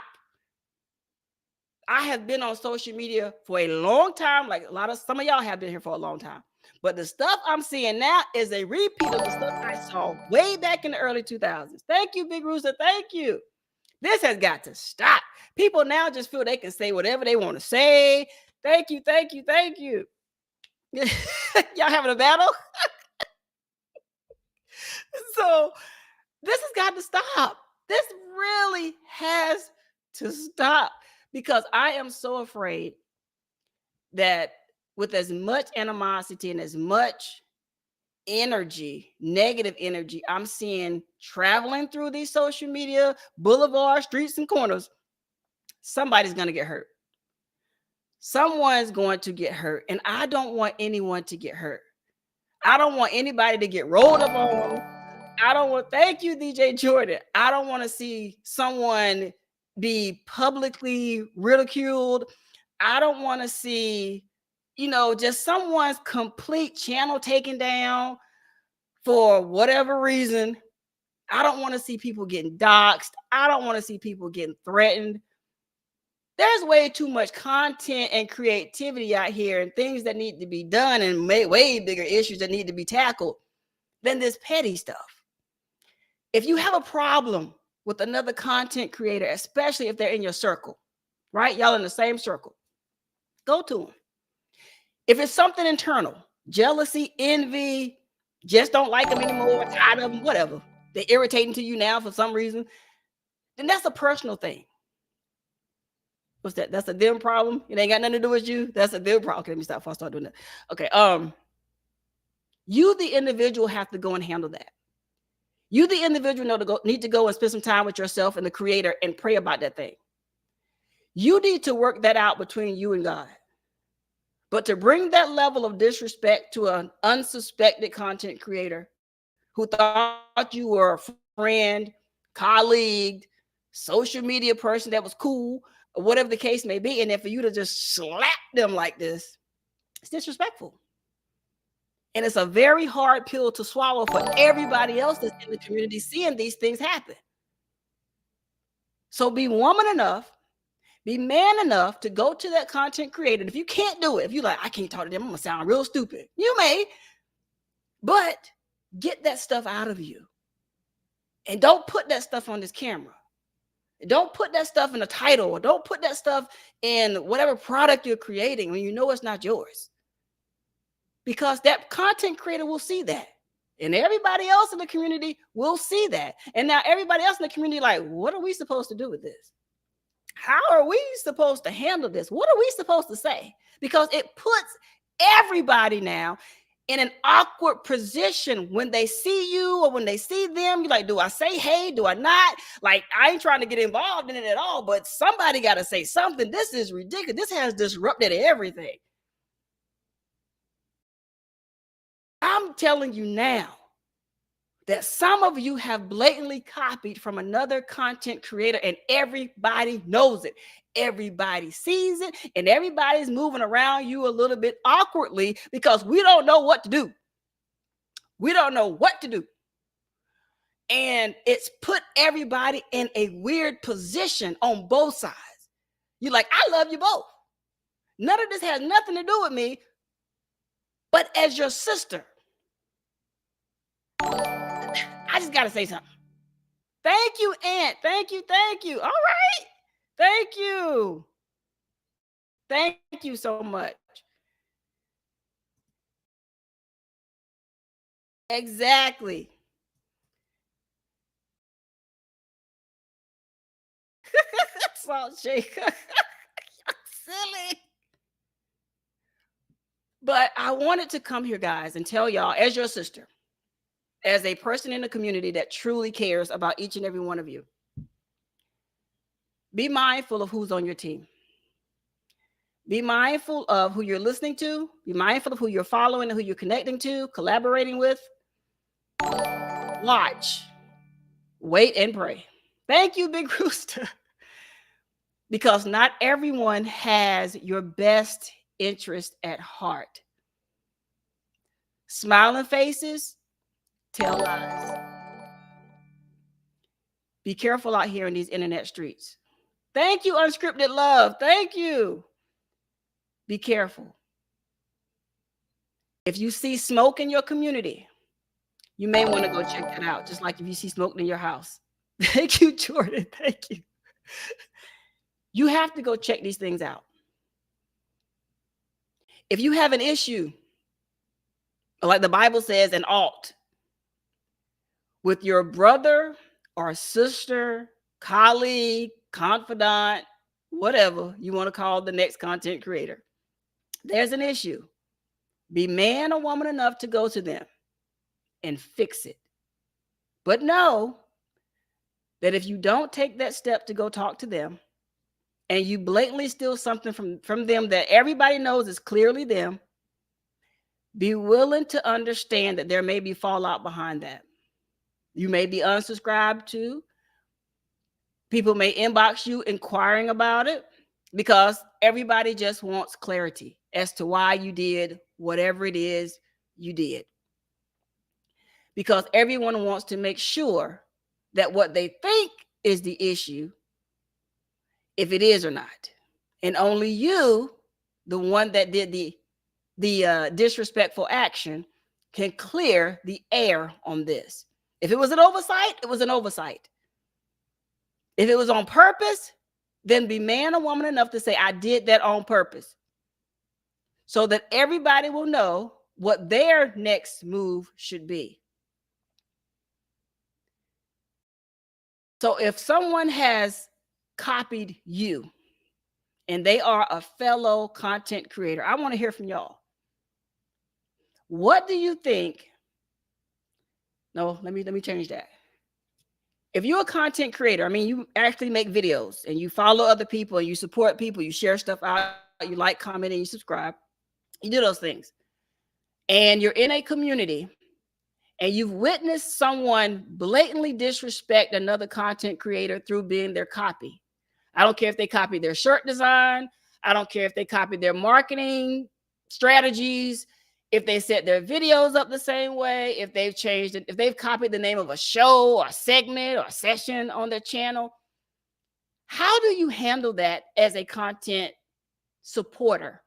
I have been on social media for a long time, like some of y'all have been here for a long time. But the stuff I'm seeing now is a repeat of the stuff I saw way back in the early 2000s. Thank you, Big Rooster. Thank you. This has got to stop. People now just feel they can say whatever they want to say. Thank you, thank you, thank you. Y'all having a battle? So this has got to stop. This really has to stop because I am so afraid that with as much animosity and as much energy, negative energy, I'm seeing traveling through these social media boulevards, streets, and corners, somebody's going to get hurt. Someone's going to get hurt. And I don't want anyone to get hurt. I don't want anybody to get rolled up on. Thank you, DJ Jordan. I don't want to see someone be publicly ridiculed. I don't want to see, just someone's complete channel taken down for whatever reason. I don't want to see people getting doxxed. I don't want to see people getting threatened. There's way too much content and creativity out here and things that need to be done and way bigger issues that need to be tackled than this petty stuff. If you have a problem with another content creator, especially if they're in your circle, right? Y'all in the same circle, go to them. If it's something internal, jealousy, envy, just don't like them anymore, tired of them, whatever, they're irritating to you now for some reason, then that's a personal thing. What's that? That's a them problem. It ain't got nothing to do with you. That's a them problem. Okay, let me stop before I start doing that. Okay. You, the individual, have to go and handle that. You, the individual, need to go and spend some time with yourself and the creator and pray about that thing. You need to work that out between you and God. But to bring that level of disrespect to an unsuspected content creator who thought you were a friend, colleague, social media person that was cool, or whatever the case may be, and then for you to just slap them like this, it's disrespectful. And it's a very hard pill to swallow for everybody else that's in the community seeing these things happen. So be woman enough, be man enough to go to that content creator. And if you can't do it, if you're like, I can't talk to them, I'm going to sound real stupid. You may, but get that stuff out of you. And don't put that stuff on this camera. Don't put that stuff in the title, or don't put that stuff in whatever product you're creating when you know it's not yours. Because that content creator will see that. And everybody else in the community will see that. And now everybody else in the community like, what are we supposed to do with this? How are we supposed to handle this? What are we supposed to say? Because it puts everybody now in an awkward position when they see you or when they see them. You're like, do I say hey? Do I not? Like, I ain't trying to get involved in it at all, but somebody got to say something. This is ridiculous. This has disrupted everything. I'm telling you now that some of you have blatantly copied from another content creator and everybody knows it. Everybody sees it and everybody's moving around you a little bit awkwardly because we don't know what to do. We don't know what to do. And it's put everybody in a weird position on both sides. You're like, I love you both. None of this has nothing to do with me, but as your sister, I just got to say something. Thank you, Aunt. Thank you. Thank you. All right. Thank you. Thank you so much. Exactly. Salt shaker. Silly. But I wanted to come here, guys, and tell y'all, as your sister, as a person in the community that truly cares about each and every one of you, be mindful of who's on your team. Be mindful of who you're listening to. Be mindful of who you're following and who you're connecting to, collaborating with. Watch, wait, and pray. Thank you, Big Rooster. Because not everyone has your best interest at heart. Smiling faces tell lies. Be careful out here in these internet streets. Thank you, Unscripted Love. Thank you. Be careful. If you see smoke in your community, you may want to go check that out, just like if you see smoke in your house. Thank you, Jordan. Thank you. You have to go check these things out. If you have an issue, like the Bible says, an alt with your brother or sister, colleague, confidant, whatever you want to call the next content creator, there's an issue. Be man or woman enough to go to them and fix it. But know that if you don't take that step to go talk to them and you blatantly steal something from them that everybody knows is clearly them, be willing to understand that there may be fallout behind that. You may be unsubscribed to. People may inbox you inquiring about it because everybody just wants clarity as to why you did whatever it is you did. Because everyone wants to make sure that what they think is the issue, if it is or not. And only you, the one that did the disrespectful action, can clear the air on this. If it was an oversight, it was an oversight. If it was on purpose, then be man or woman enough to say, I did that on purpose. So that everybody will know what their next move should be. So if someone has copied you and they are a fellow content creator, I want to hear from y'all. What do you think? No, let me change that. If you're a content creator, I mean, you actually make videos and you follow other people and you support people, you share stuff out, you like, comment, and you subscribe. You do those things. And you're in a community and you've witnessed someone blatantly disrespect another content creator through being their copy. I don't care if they copy their shirt design. I don't care if they copy their marketing strategies, if they set their videos up the same way, if they've changed it, if they've copied the name of a show or a segment or a session on their channel. How do you handle that as a content supporter?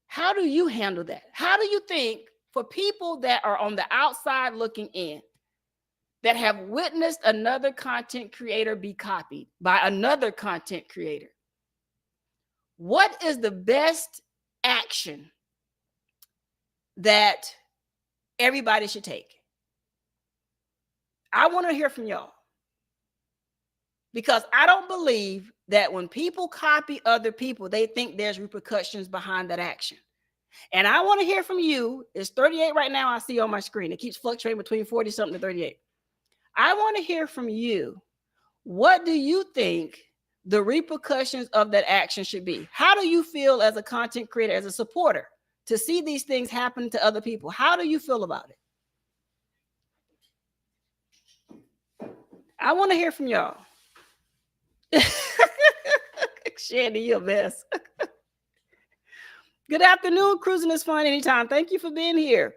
How do you handle that? How do you think for people that are on the outside looking in, that have witnessed another content creator be copied by another content creator, what is the best action that everybody should take? I want to hear from y'all. Because I don't believe that when people copy other people, they think there's repercussions behind that action. And I want to hear from you. It's 38 right now. I see on my screen. It keeps fluctuating between 40 something to 38. I want to hear from you. What do you think the repercussions of that action should be? How do you feel as a content creator, as a supporter, to see these things happen to other people? How do you feel about it? I want to hear from y'all. Shandy, you're a mess. Good afternoon. Cruising is fun anytime. Thank you for being here.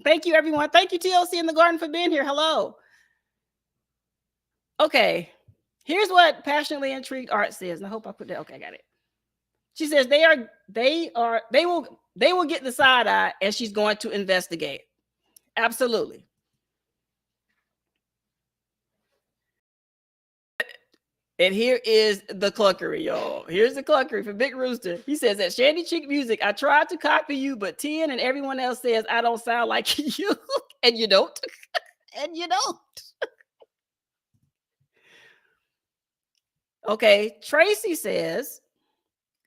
Thank you, everyone. Thank you, TLC in the Garden, for being here. Hello. Okay. Here's what Passionately Intrigued Art says. And I hope I put that. Okay, I got it. She says they will get the side eye and she's going to investigate. Absolutely. And here is the cluckery, y'all. Here's the cluckery for Big Rooster. He says at Shandy Chick Music, I tried to copy you, but Tien and everyone else says I don't sound like you. And you don't. And you don't. Okay. Tracy says,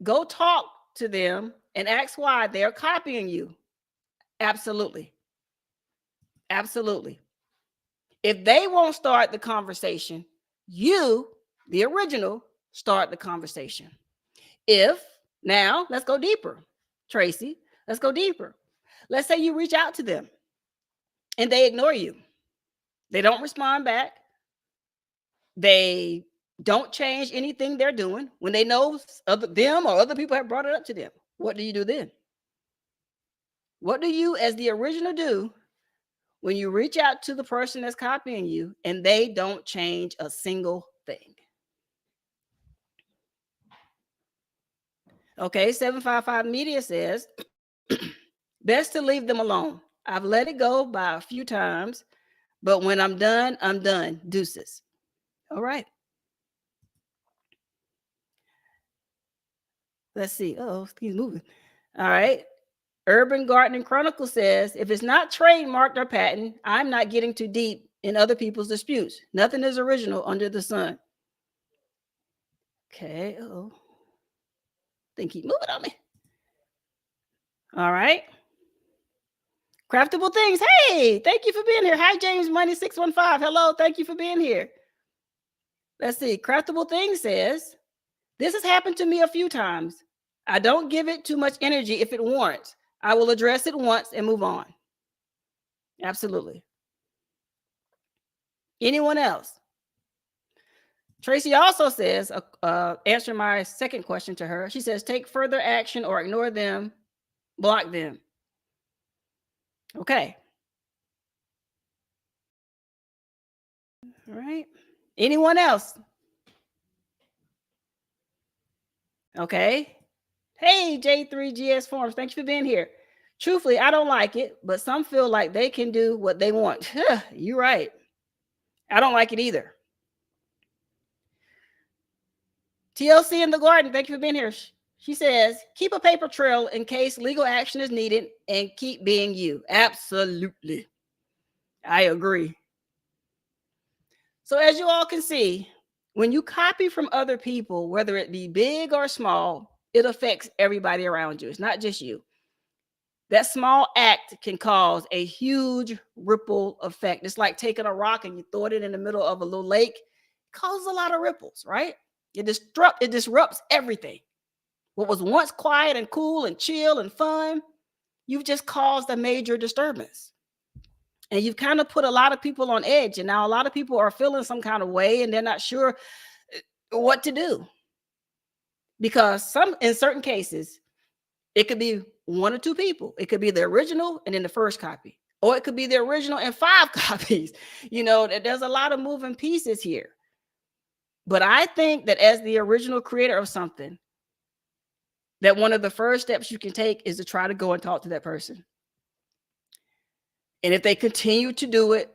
go talk to them and ask why they're copying you. Absolutely. Absolutely. If they won't start the conversation, you, the original, start the conversation. Now let's go deeper, Tracy. Let's go deeper. Let's say you reach out to them and they ignore you. They don't respond back. They don't change anything they're doing when they know them or other people have brought it up to them. What do you do then? What do you, as the original, do when you reach out to the person that's copying you and they don't change a single thing? Okay, 755 Media says, best to leave them alone. I've let it go by a few times, but when I'm done, I'm done. Deuces. All right. Let's see. Oh, he's moving. All right. Urban Gardening Chronicle says, if it's not trademarked or patent, I'm not getting too deep in other people's disputes. Nothing is original under the sun. Okay. Oh, they keep moving on me. All right. Craftable Things. Hey, thank you for being here. Hi, James Money 615. Hello. Thank you for being here. Let's see. Craftable Things says, this has happened to me a few times. I don't give it too much energy if it warrants. I will address it once and move on. Absolutely. Anyone else? Tracy also says, answering my second question to her, she says, take further action or ignore them, block them. Okay. All right. Anyone else? Okay. Hey, J3GS Forms, thank you for being here. Truthfully, I don't like it, but some feel like they can do what they want. You're right. I don't like it either. TLC in the Garden, thank you for being here. She says, keep a paper trail in case legal action is needed and keep being you. Absolutely. I agree. So as you all can see, when you copy from other people, whether it be big or small, it affects everybody around you. It's not just you. That small act can cause a huge ripple effect. It's like taking a rock and you throw it in the middle of a little lake. It causes a lot of ripples, right? It disrupts everything. What was once quiet and cool and chill and fun, you've just caused a major disturbance. And you've kind of put a lot of people on edge. And now a lot of people are feeling some kind of way and they're not sure what to do. Because in certain cases, it could be one or two people. It could be the original and then the first copy. Or it could be the original and 5 copies. You know, there's a lot of moving pieces here. But I think that as the original creator of something, that one of the first steps you can take is to try to go and talk to that person. And if they continue to do it,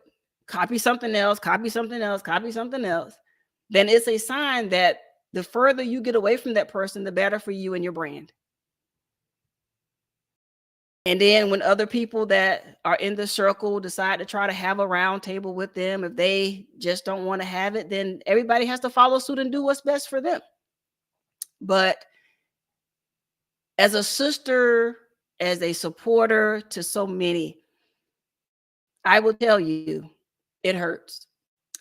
copy something else, copy something else, copy something else, then it's a sign that the further you get away from that person, the better for you and your brand. And then when other people that are in the circle decide to try to have a round table with them, if they just don't want to have it, then everybody has to follow suit and do what's best for them. But as a sister, as a supporter to so many, I will tell you, it hurts.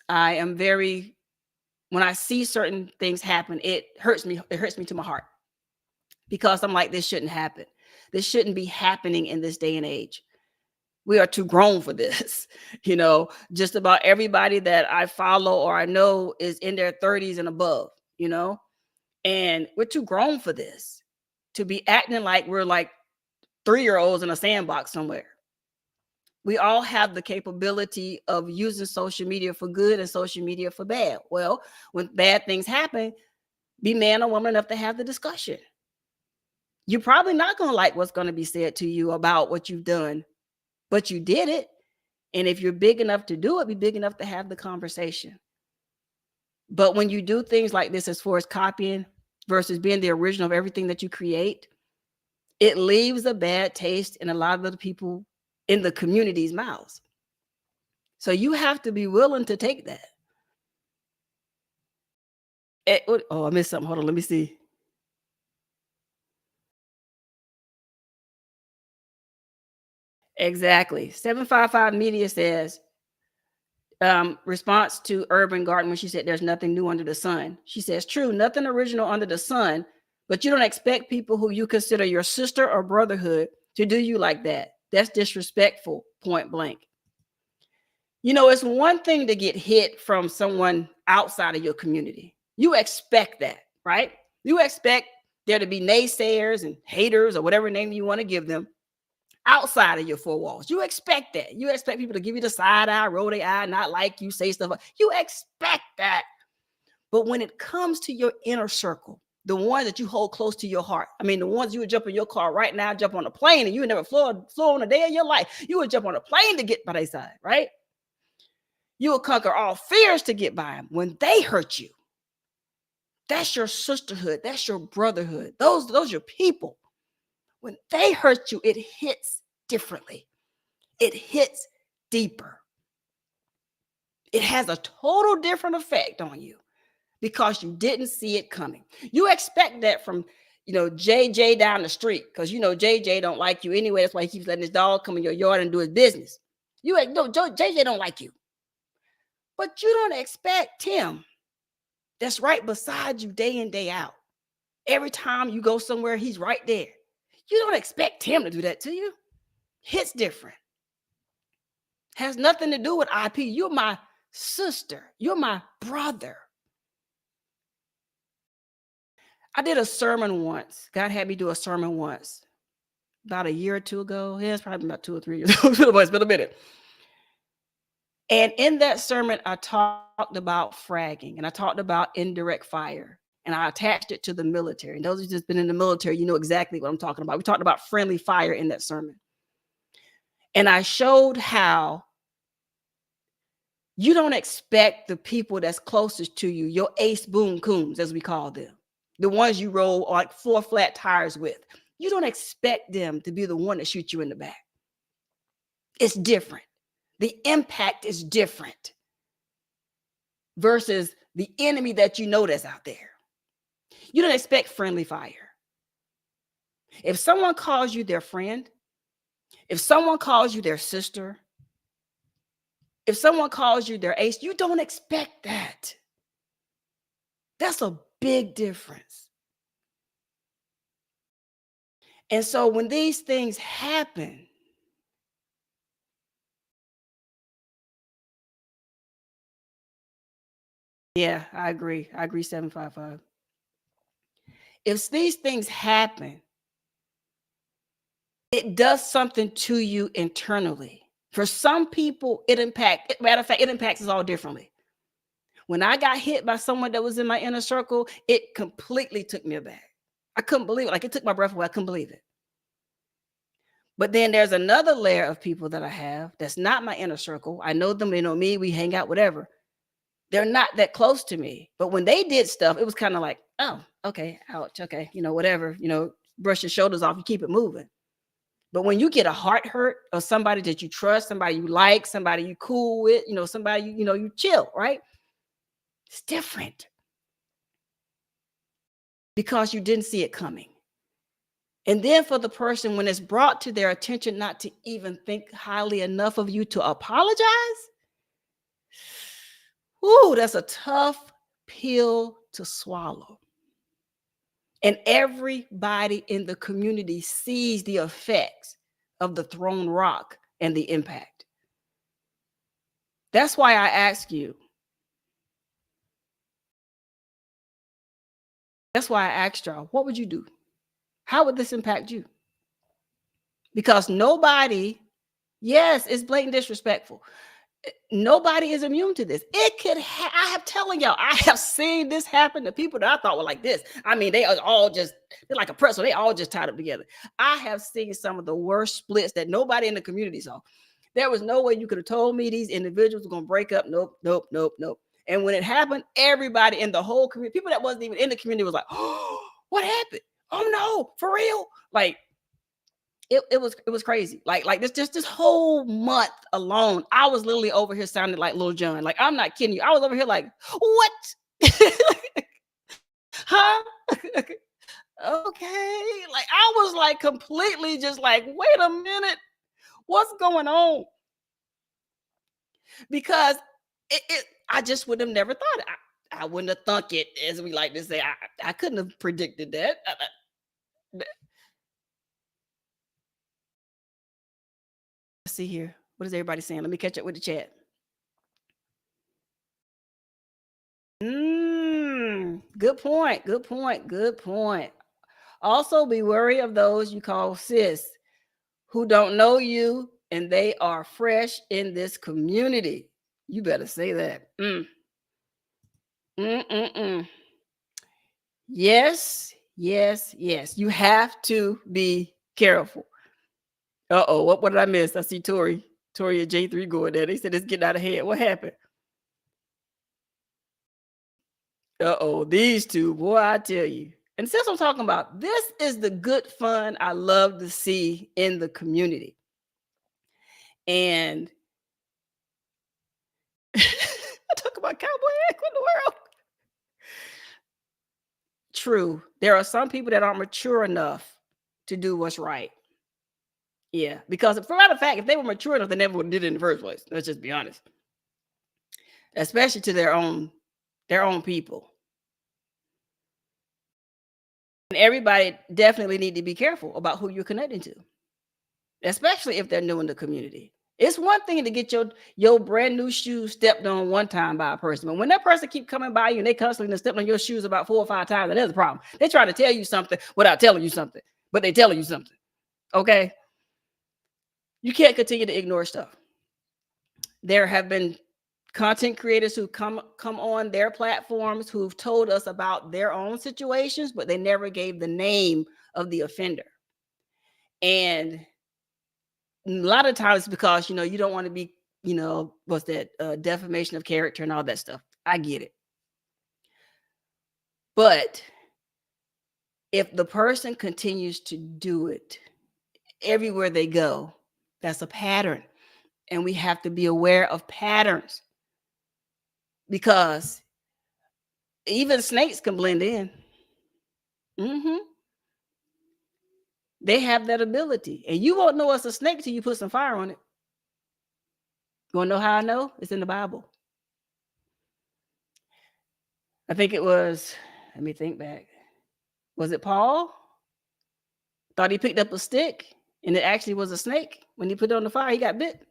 I am when I see certain things happen, it hurts me. It hurts me to my heart because I'm like, this shouldn't happen. This shouldn't be happening in this day and age. We are too grown for this. You know, just about everybody that I follow or I know is in their 30s and above, you know, and we're too grown for this to be acting like we're like 3-year-olds in a sandbox somewhere. We all have the capability of using social media for good and social media for bad. Well, when bad things happen, be man or woman enough to have the discussion. You're probably not going to like what's going to be said to you about what you've done, but you did it. And if you're big enough to do it, be big enough to have the conversation. But when you do things like this, as far as copying versus being the original of everything that you create, it leaves a bad taste in a lot of the people in the community's mouths. So you have to be willing to take that. Oh, I missed something. Hold on, let me see. Exactly. 755 Media says, response to Urban Garden when she said there's nothing new under the sun. She says, true, nothing original under the sun, but you don't expect people who you consider your sister or brotherhood to do you like that. That's disrespectful, point blank. You know, it's one thing to get hit from someone outside of your community. You expect that, right? You expect there to be naysayers and haters or whatever name you want to give them outside of your four walls. You expect that. You expect people to give you the side eye, roll their eye, not like you, say stuff. You expect that. But when it comes to your inner circle, the ones that you hold close to your heart, I mean, the ones you would jump in your car right now, jump on a plane, and you would never flew on a day of your life. You would jump on a plane to get by their side, right? You will conquer all fears to get by them. When they hurt you, that's your sisterhood. That's your brotherhood. Those are your people. When they hurt you, it hits differently. It hits deeper. It has a total different effect on you because you didn't see it coming. You expect that from, JJ down the street because, JJ don't like you anyway. That's why he keeps letting his dog come in your yard and do his business. JJ don't like you. But you don't expect Tim that's right beside you day in, day out. Every time you go somewhere, he's right there. You don't expect Tim to do that to you. Hits different. Has nothing to do with IP. You're my sister. You're my brother. I did a sermon once. God had me do a sermon once about a year or two ago. Yeah, it's probably about 2 or 3 years ago. It's been a minute. And in that sermon, I talked about fragging and I talked about indirect fire and I attached it to the military. And those who've just been in the military, you know exactly what I'm talking about. We talked about friendly fire in that sermon. And I showed how you don't expect the people that's closest to you, your ace boom coons, as we call them, the ones you roll like 4 flat tires with. You don't expect them to be the one that shoots you in the back. It's different. The impact is different versus the enemy that you know that's out there. You don't expect friendly fire. If someone calls you their friend, if someone calls you their sister, if someone calls you their ace, you don't expect that. That's a big difference. And so when these things happen, yeah, I agree. I agree 755. If these things happen, it does something to you internally. For some people, matter of fact, it impacts us all differently. When I got hit by someone that was in my inner circle, it completely took me aback. I couldn't believe it. Like it took my breath away. I couldn't believe it. But then there's another layer of people that I have that's not my inner circle. I know them, they know me, we hang out, whatever. They're not that close to me. But when they did stuff, it was kind of like, oh, okay, ouch, okay, whatever, brush your shoulders off, you keep it moving. But when you get a heart hurt of somebody that you trust, somebody you like, somebody you cool with, somebody you chill, right? It's different because you didn't see it coming. And then for the person, when it's brought to their attention not to even think highly enough of you to apologize, ooh, that's a tough pill to swallow. And everybody in the community sees the effects of the thrown rock and the impact. That's why I ask you. That's why I asked y'all, what would you do? How would this impact you? Because nobody, yes, it's blatant disrespectful. Nobody is immune to this. I have telling y'all, I have seen this happen to people that I thought were like this. I mean, they're like a pretzel. They all just tied up together. I have seen some of the worst splits that nobody in the community saw. There was no way you could have told me these individuals were going to break up. Nope, nope, nope, nope. And when it happened, everybody in the whole community, people that wasn't even in the community was like, oh, what happened? Oh no, for real? Like it was crazy. Like this just this whole month alone, I was literally over here sounding like Lil Jon. Like, I'm not kidding you. I was over here like, what? Huh? Okay. Like, I was like completely just like, wait a minute, what's going on? Because I just would have never thought it. I wouldn't have thunk it, as we like to say. I couldn't have predicted that. Let's see here. What is everybody saying? Let me catch up with the chat. Good point. Good point. Good point. Also, be wary of those you call sis who don't know you and they are fresh in this community. You better say that. Yes, yes, yes. You have to be careful. Uh-oh, what did I miss? I see Tori and J3 going there. They said it's getting out of hand. What happened? Uh-oh, these two, boy, I tell you. And since I'm talking about, this is the good fun I love to see in the community. And I talk about cowboy act in the world. True. There are some people that aren't mature enough to do what's right. Yeah, because for matter of fact, if they were mature enough, they never would have did it in the first place. Let's just be honest. Especially to their own people. And everybody definitely need to be careful about who you're connecting to, especially if they're new in the community. It's one thing to get your brand new shoes stepped on one time by a person, but when that person keep coming by you and they constantly step on your shoes about 4 or 5 times, then there's a problem. They try to tell you something without telling you something, but they telling you something. Okay, you can't continue to ignore stuff. There have been content creators who come on their platforms who've told us about their own situations, but they never gave the name of the offender. And a lot of times because, you don't want to be, what's that, defamation of character and all that stuff. I get it. But if the person continues to do it everywhere they go, that's a pattern. And we have to be aware of patterns, because even snakes can blend in. They have that ability. And you won't know it's a snake till you put some fire on it. You want to know how I know? It's in the Bible. I think it was, let me think back. Was it Paul? Thought he picked up a stick and it actually was a snake. When he put it on the fire, he got bit.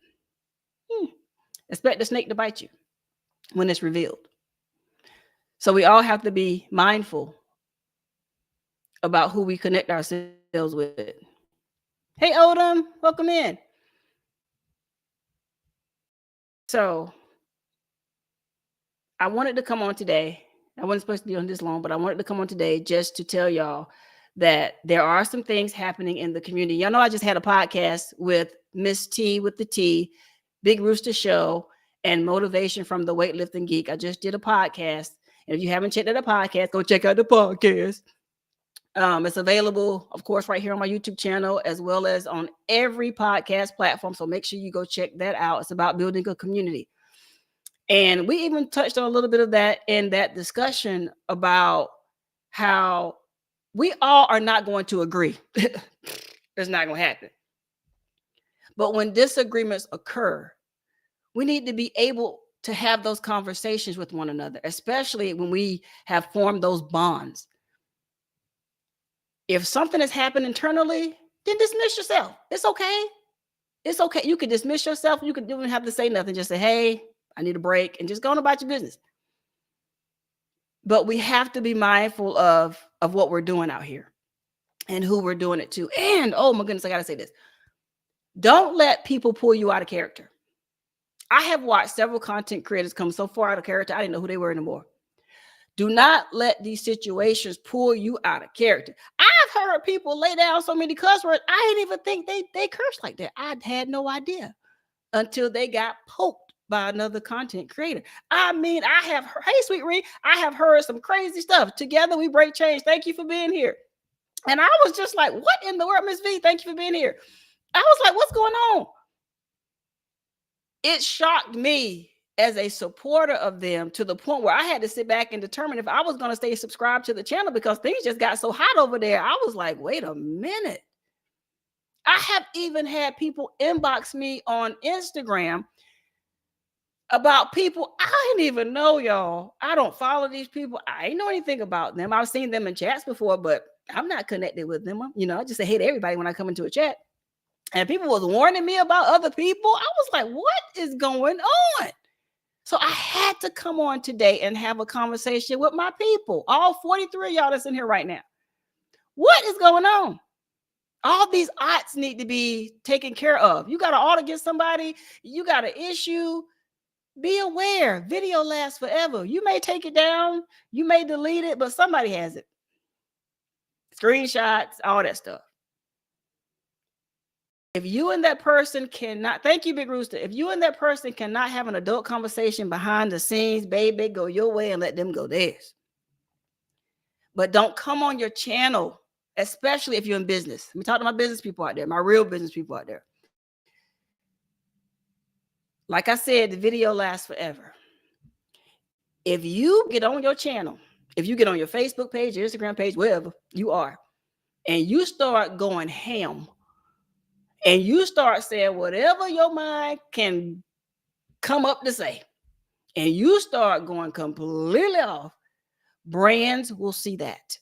Expect the snake to bite you when it's revealed. So we all have to be mindful about who we connect ourselves with. Hey, Odom, welcome in. So I wanted to come on today. I wasn't supposed to be on this long, but I wanted to come on today just to tell y'all that there are some things happening in the community. Y'all know I just had a podcast with Miss T with the T, Big Rooster Show, and Motivation from the Weightlifting Geek. I just did a podcast. And if you haven't checked out the podcast, go check out the podcast. It's available, of course, right here on my YouTube channel, as well as on every podcast platform. So make sure you go check that out. It's about building a community. And we even touched on a little bit of that in that discussion about how we all are not going to agree. It's not going to happen. But when disagreements occur, we need to be able to have those conversations with one another, especially when we have formed those bonds. If something has happened internally, then dismiss yourself. It's okay. It's okay. You can dismiss yourself. You don't even have to say nothing. Just say, hey, I need a break, and just go on about your business. But we have to be mindful of what we're doing out here and who we're doing it to. And, oh my goodness, I got to say this. Don't let people pull you out of character. I have watched several content creators come so far out of character, I didn't know who they were anymore. Do not let these situations pull you out of character. I've heard people lay down so many cuss words, I didn't even think they curse like that. I had no idea until they got poked by another content creator. I mean, hey, Sweet Ree, I have heard some crazy stuff. Together we break change. Thank you for being here. And I was just like, what in the world, Miss V? Thank you for being here. I was like, what's going on? It shocked me as a supporter of them to the point where I had to sit back and determine if I was going to stay subscribed to the channel because things just got so hot over there. I was like, wait a minute. I have even had people inbox me on Instagram about people I didn't even know, y'all. I don't follow these people. I ain't know anything about them. I've seen them in chats before, but I'm not connected with them. You know, I just say hey to everybody when I come into a chat. And people was warning me about other people. I was like, what is going on? So I had to come on today and have a conversation with my people, all 43 of y'all that's in here right now. What is going on? All these odds need to be taken care of. You got an audit against somebody, you got an issue. Be aware, video lasts forever. You may take it down, you may delete it, but somebody has it. Screenshots, all that stuff. If you and that person cannot, thank you, Big Rooster. If you and that person cannot have an adult conversation behind the scenes, baby, go your way and let them go theirs. But don't come on your channel, especially if you're in business. Let me talk to my business people out there, my real business people out there. Like I said, the video lasts forever. If you get on your channel, if you get on your Facebook page, your Instagram page, wherever you are, and you start going ham, and you start saying whatever your mind can come up to say, and you start going completely off, brands will see that.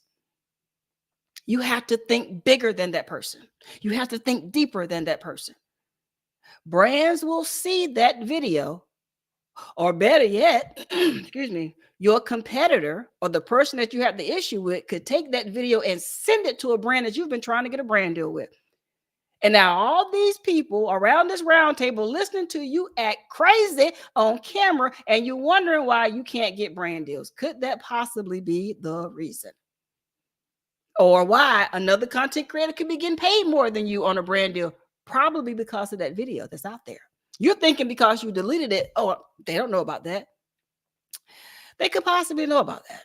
You have to think bigger than that person. You have to think deeper than that person. Brands will see that video, or better yet, excuse me, your competitor or the person that you have the issue with could take that video and send it to a brand that you've been trying to get a brand deal with. And now all these people around this round table listening to you act crazy on camera, and you're wondering why you can't get brand deals. Could that possibly be the reason? Or why another content creator could be getting paid more than you on a brand deal? Probably because of that video that's out there. You're thinking because you deleted it, oh, they don't know about that. They could possibly know about that.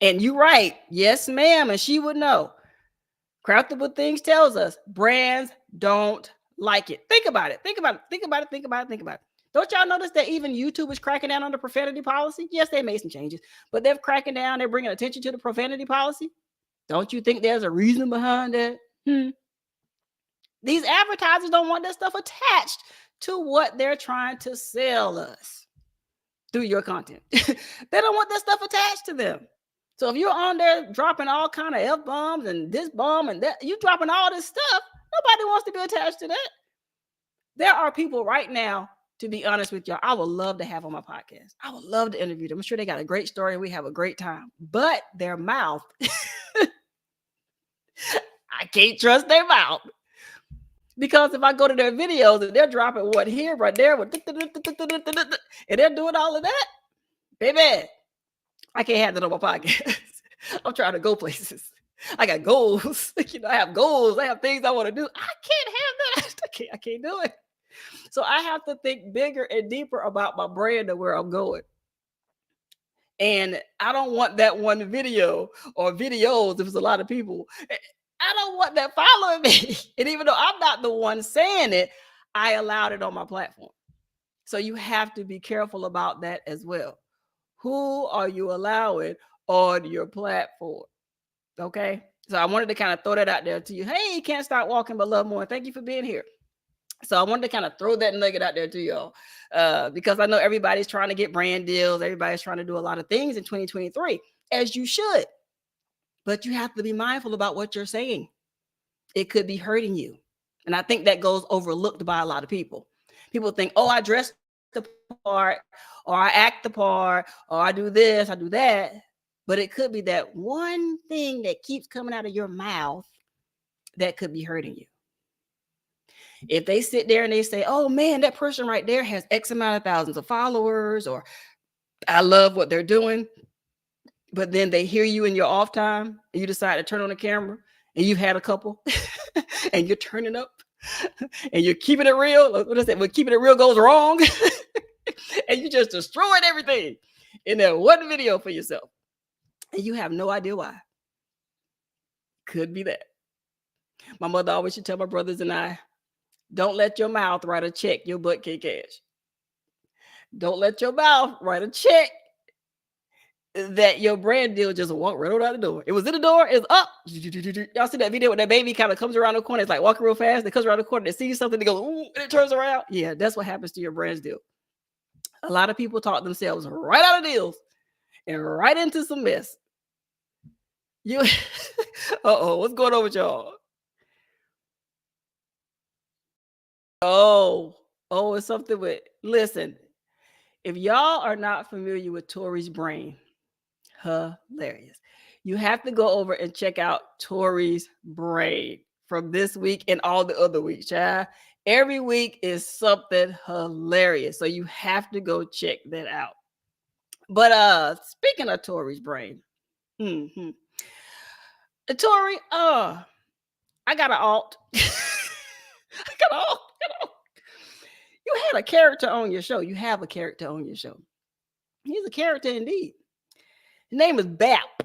And you're right. Yes, ma'am. And she would know. Craftable Things tells us brands don't like it. Think about it. Think about it. Think about it. Think about it. Think about it. Don't y'all notice that even YouTube is cracking down on the profanity policy? Yes, they made some changes, but they're cracking down. They're bringing attention to the profanity policy. Don't you think there's a reason behind that? These advertisers don't want that stuff attached to what they're trying to sell us through your content. They don't want that stuff attached to them. So if you're on there dropping all kind of F-bombs and this bomb and that, you dropping all this stuff, nobody wants to be attached to that. There are people right now, to be honest with y'all, I would love to have on my podcast. I would love to interview them. I'm sure they got a great story and we have a great time. But their mouth, I can't trust their mouth. Because if I go to their videos and they're dropping what here, right there, and they're doing all of that, baby, I can't have that on my podcast. I'm trying to go places. I got goals. I have goals. I have things I want to do. I can't have that. I can't do it. So I have to think bigger and deeper about my brand and where I'm going. And I don't want that one video or videos, if it's a lot of people, I don't want that following me. And even though I'm not the one saying it, I allowed it on my platform. So you have to be careful about that as well. Who are you allowing on your platform? Okay. So I wanted to kind of throw that out there to you. Hey, can't stop walking but love more. Thank you for being here. So I wanted to kind of throw that nugget out there to y'all because I know everybody's trying to get brand deals. Everybody's trying to do a lot of things in 2023, as you should. But you have to be mindful about what you're saying. It could be hurting you. And I think that goes overlooked by a lot of people. People think, oh, I dress the part, or I act the part, or I do this, I do that. But it could be that one thing that keeps coming out of your mouth that could be hurting you. If they sit there and they say, oh man, that person right there has X amount of thousands of followers, or I love what they're doing. But then they hear you in your off time and you decide to turn on the camera and you've had a couple and you're turning up and you're keeping it real. What is it? When keeping it real goes wrong, and you just destroyed everything in that one video for yourself, and you have no idea why. Could be that. My mother always should tell my brothers and I, don't let your mouth write a check your butt can't cash. Don't let your mouth write a check that your brand deal just walk right out the door. It was in the door, it's up. Y'all see that video where that baby kind of comes around the corner? It's like walking real fast. It comes around the corner, they see something, they go, ooh, and it turns around. Yeah, that's what happens to your brand deal. A lot of people talk themselves right out of deals and right into some mess. You, what's going on with y'all? It's something with, listen, if y'all are not familiar with Tori's brain, hilarious. You have to go over and check out Tori's brain from this week and all the other weeks, child. Every week is something hilarious. So you have to go check that out. But speaking of Tori's brain, Tori, I got an alt. I got an alt. You had a character on your show. You have a character on your show. He's a character indeed. His name is Bap.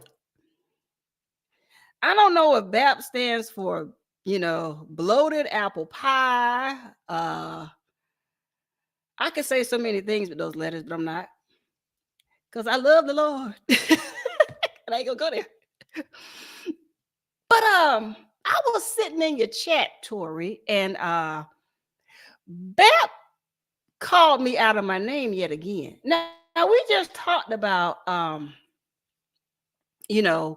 I don't know if BAP stands for, bloated apple pie. I could say so many things with those letters, but I'm not. Because I love the Lord. And I ain't gonna go there. But I was sitting in your chat, Tori, and BAP called me out of my name yet again. Now we just talked about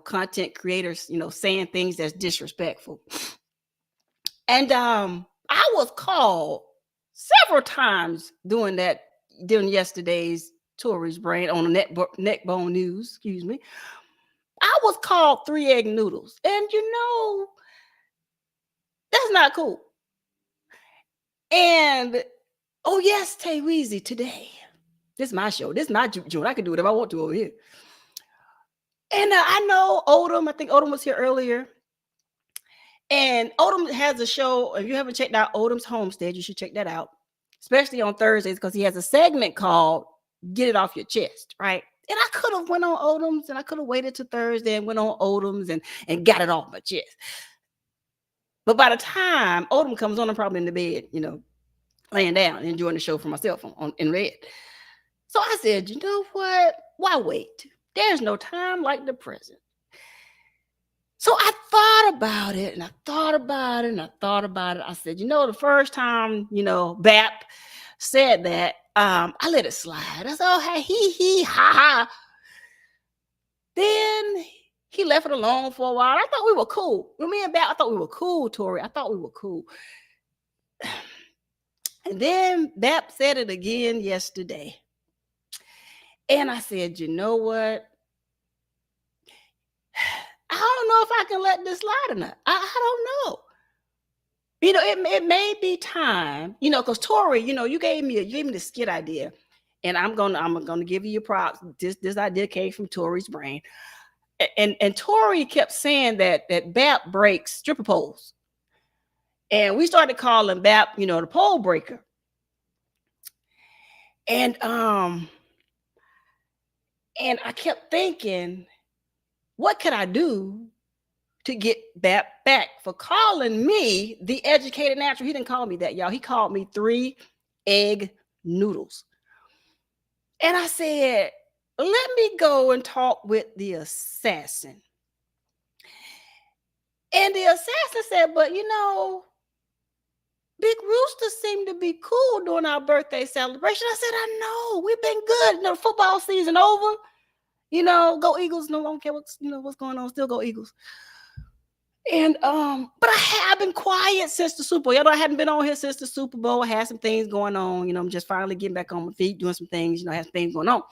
content creators, saying things that's disrespectful. And I was called several times during yesterday's Tori's brain on the Neckbone News, excuse me. I was called 3 egg noodles. And that's not cool. And yes, Tay Weezy today. This is my show. This is my joint. I can do whatever I want to over here. And I know Odom. I think Odom was here earlier. And Odom has a show. If you haven't checked out Odom's Homestead, you should check that out, especially on Thursdays, because he has a segment called Get It Off Your Chest, right? And I could have went on Odom's, and I could have waited till Thursday and went on Odom's and got it off my chest. But by the time Odom comes on, I'm probably in the bed, laying down, enjoying the show for myself in bed. So I said, you know what? Why wait? There's no time like the present. So I thought about it, and I thought about it, and I thought about it. I said, the first time, BAP said that, I let it slide. I said, oh, hey, he, ha, ha. Then he left it alone for a while. I thought we were cool. When me and BAP, I thought we were cool, Tori. I thought we were cool. And then BAP said it again yesterday. And I said, you know what? I don't know if I can let this slide or not. I don't know. It may be time, because Tori, you gave me the skit idea, and I'm gonna give you your props. This idea came from Tori's brain, and Tori kept saying that BAP breaks stripper poles, and we started calling BAP, the pole breaker, and I kept thinking, what could I do to get BAP back for calling me the educated natural? He didn't call me that, y'all. He called me 3 egg noodles. And I said, let me go and talk with the assassin. And the assassin said, but Big Rooster seemed to be cool during our birthday celebration. I said, I know, we've been good. The football season over. Go Eagles. No, I don't care what's going on. Still go Eagles. And but I have been quiet since the Super Bowl. I hadn't been on here since the Super Bowl. I had some things going on. I'm just finally getting back on my feet, doing some things. I have things going on.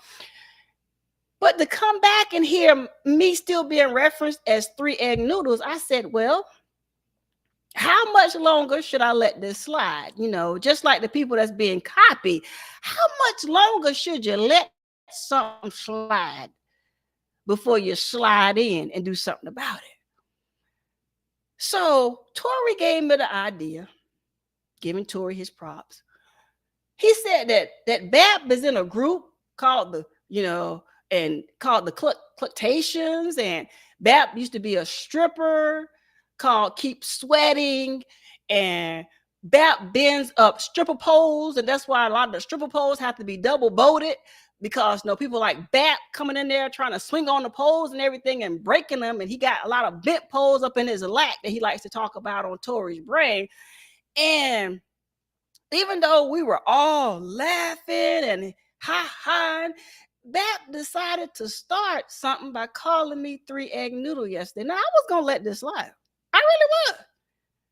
But to come back and hear me still being referenced as 3 egg noodles, I said, well, how much longer should I let this slide? Just like the people that's being copied. How much longer should you let something slide before you slide in and do something about it? So Tori gave me the idea giving Tori his props. He said that Bap is in a group called the, and called the Cluctations, and Bap used to be a stripper called Keep Sweating, and Bap bends up stripper poles, and that's why a lot of the stripper poles have to be double bolted because people like Bap coming in there trying to swing on the poles and everything and breaking them, and he got a lot of bent poles up in his lap that he likes to talk about on Tori's brain. And even though we were all laughing and ha-ha, Bap decided to start something by calling me 3-egg noodle yesterday. Now, I was going to let this slide. I really was.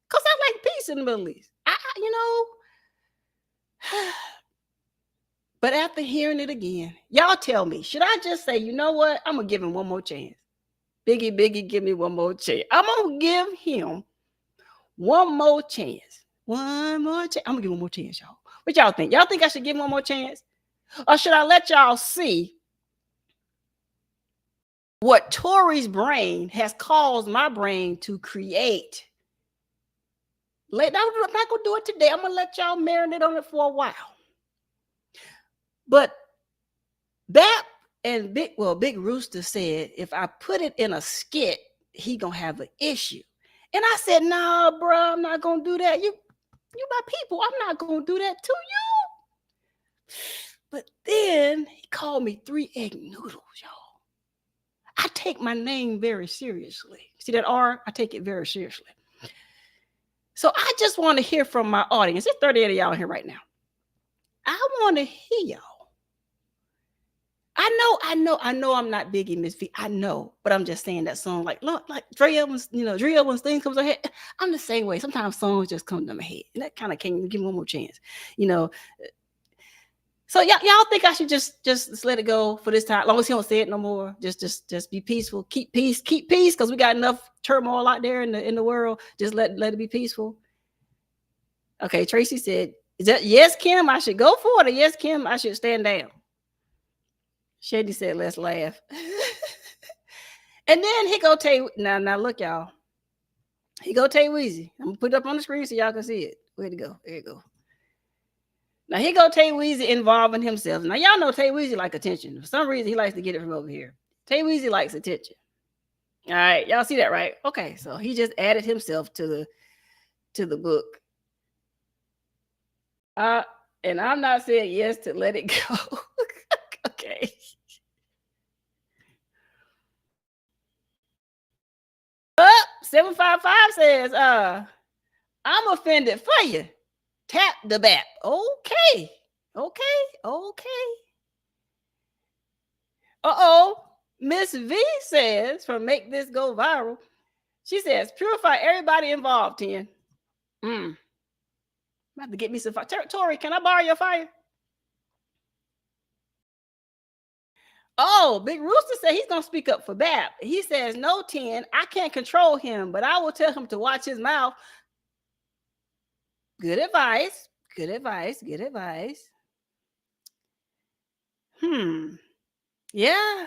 Because I like peace in the Middle East. But after hearing it again, y'all tell me, should I just say, you know what? I'm going to give him one more chance. Biggie, give me one more chance. I'm going to give him one more chance. One more chance. I'm going to give him one more chance, y'all. What y'all think? Y'all think I should give him one more chance? Or should I let y'all see what Tori's brain has caused my brain to create? I'm not going to do it today. I'm going to let y'all marinate on it for a while. But Bap and Big Rooster said, if I put it in a skit, he going to have an issue. And I said, nah, bro, I'm not going to do that. You my people. I'm not going to do that to you. But then he called me 3-egg noodles, y'all. I take my name very seriously. See that R? I take it very seriously. So I just want to hear from my audience. There's 38 of y'all here right now. I want to hear y'all. I know I'm not Biggie, Miss V. I know, but I'm just saying that song like Dre Evans, Dre Evans thing comes ahead. I'm the same way. Sometimes songs just come to my head. And that kind of can't give me one more chance. So y'all think I should just let it go for this time, as long as he don't say it no more. Just be peaceful. Keep peace, because we got enough turmoil out there in the world. Just let it be peaceful. Okay, Tracy said, is that yes, Kim, I should go for it, or yes, Kim, I should stand down? Shady said, let's laugh. And then he go Tay. Now look, y'all. He go Tay Weezy. I'm gonna put it up on the screen so y'all can see it. Where'd it go? There you go. Now he go Tay Weezy involving himself. Now y'all know Tay Weezy like attention. For some reason, he likes to get it from over here. Tay Weezy likes attention. All right, y'all see that, right? Okay, so he just added himself to the book. And I'm not saying yes to let it go. Okay. Up 755 says, I'm offended for you. Tap the Bap. Okay. Miss V says, from Make This Go Viral, she says, purify everybody involved, 10. I'm about to get me some fire. Tori, can I borrow your fire? Oh, Big Rooster said he's going to speak up for Bap. He says, no, 10, I can't control him, but I will tell him to watch his mouth. Good advice. Yeah.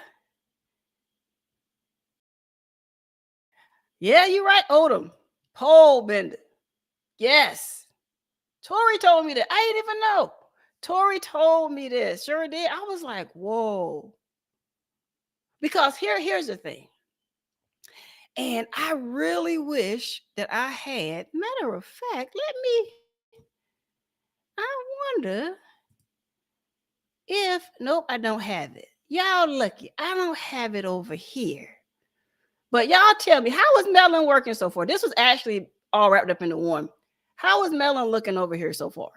Yeah, you're right, Odom. Pole bender. Yes. Tori told me that. I didn't even know. Tori told me this. Sure did. I was like, whoa. Because here's the thing. And I really wish that I had, matter of fact, I wonder if, nope, I don't have it. Y'all lucky. I don't have it over here. But y'all tell me, how is Melon working so far? This was actually all wrapped up into one. How is Melon looking over here so far?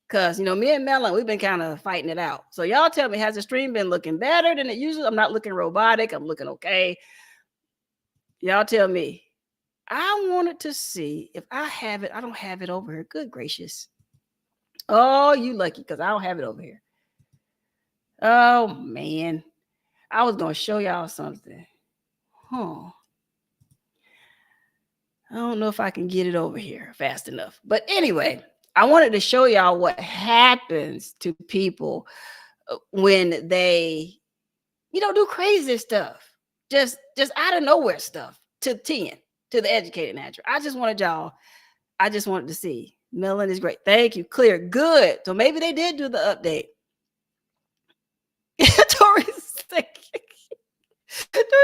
Because, me and Melon, we've been kind of fighting it out. So y'all tell me, has the stream been looking better than it usually? I'm not looking robotic. I'm looking okay. Y'all tell me. I wanted to see if I have it. I don't have it over here. Good gracious. Oh, you lucky, because I don't have it over here. Oh, man. I was going to show y'all something. I don't know if I can get it over here fast enough. But anyway, I wanted to show y'all what happens to people when they, do crazy stuff. Just out of nowhere stuff to 10, to the educated natural. I just wanted to see. Melon is great. Thank you. Clear. Good. So maybe they did do the update. Tori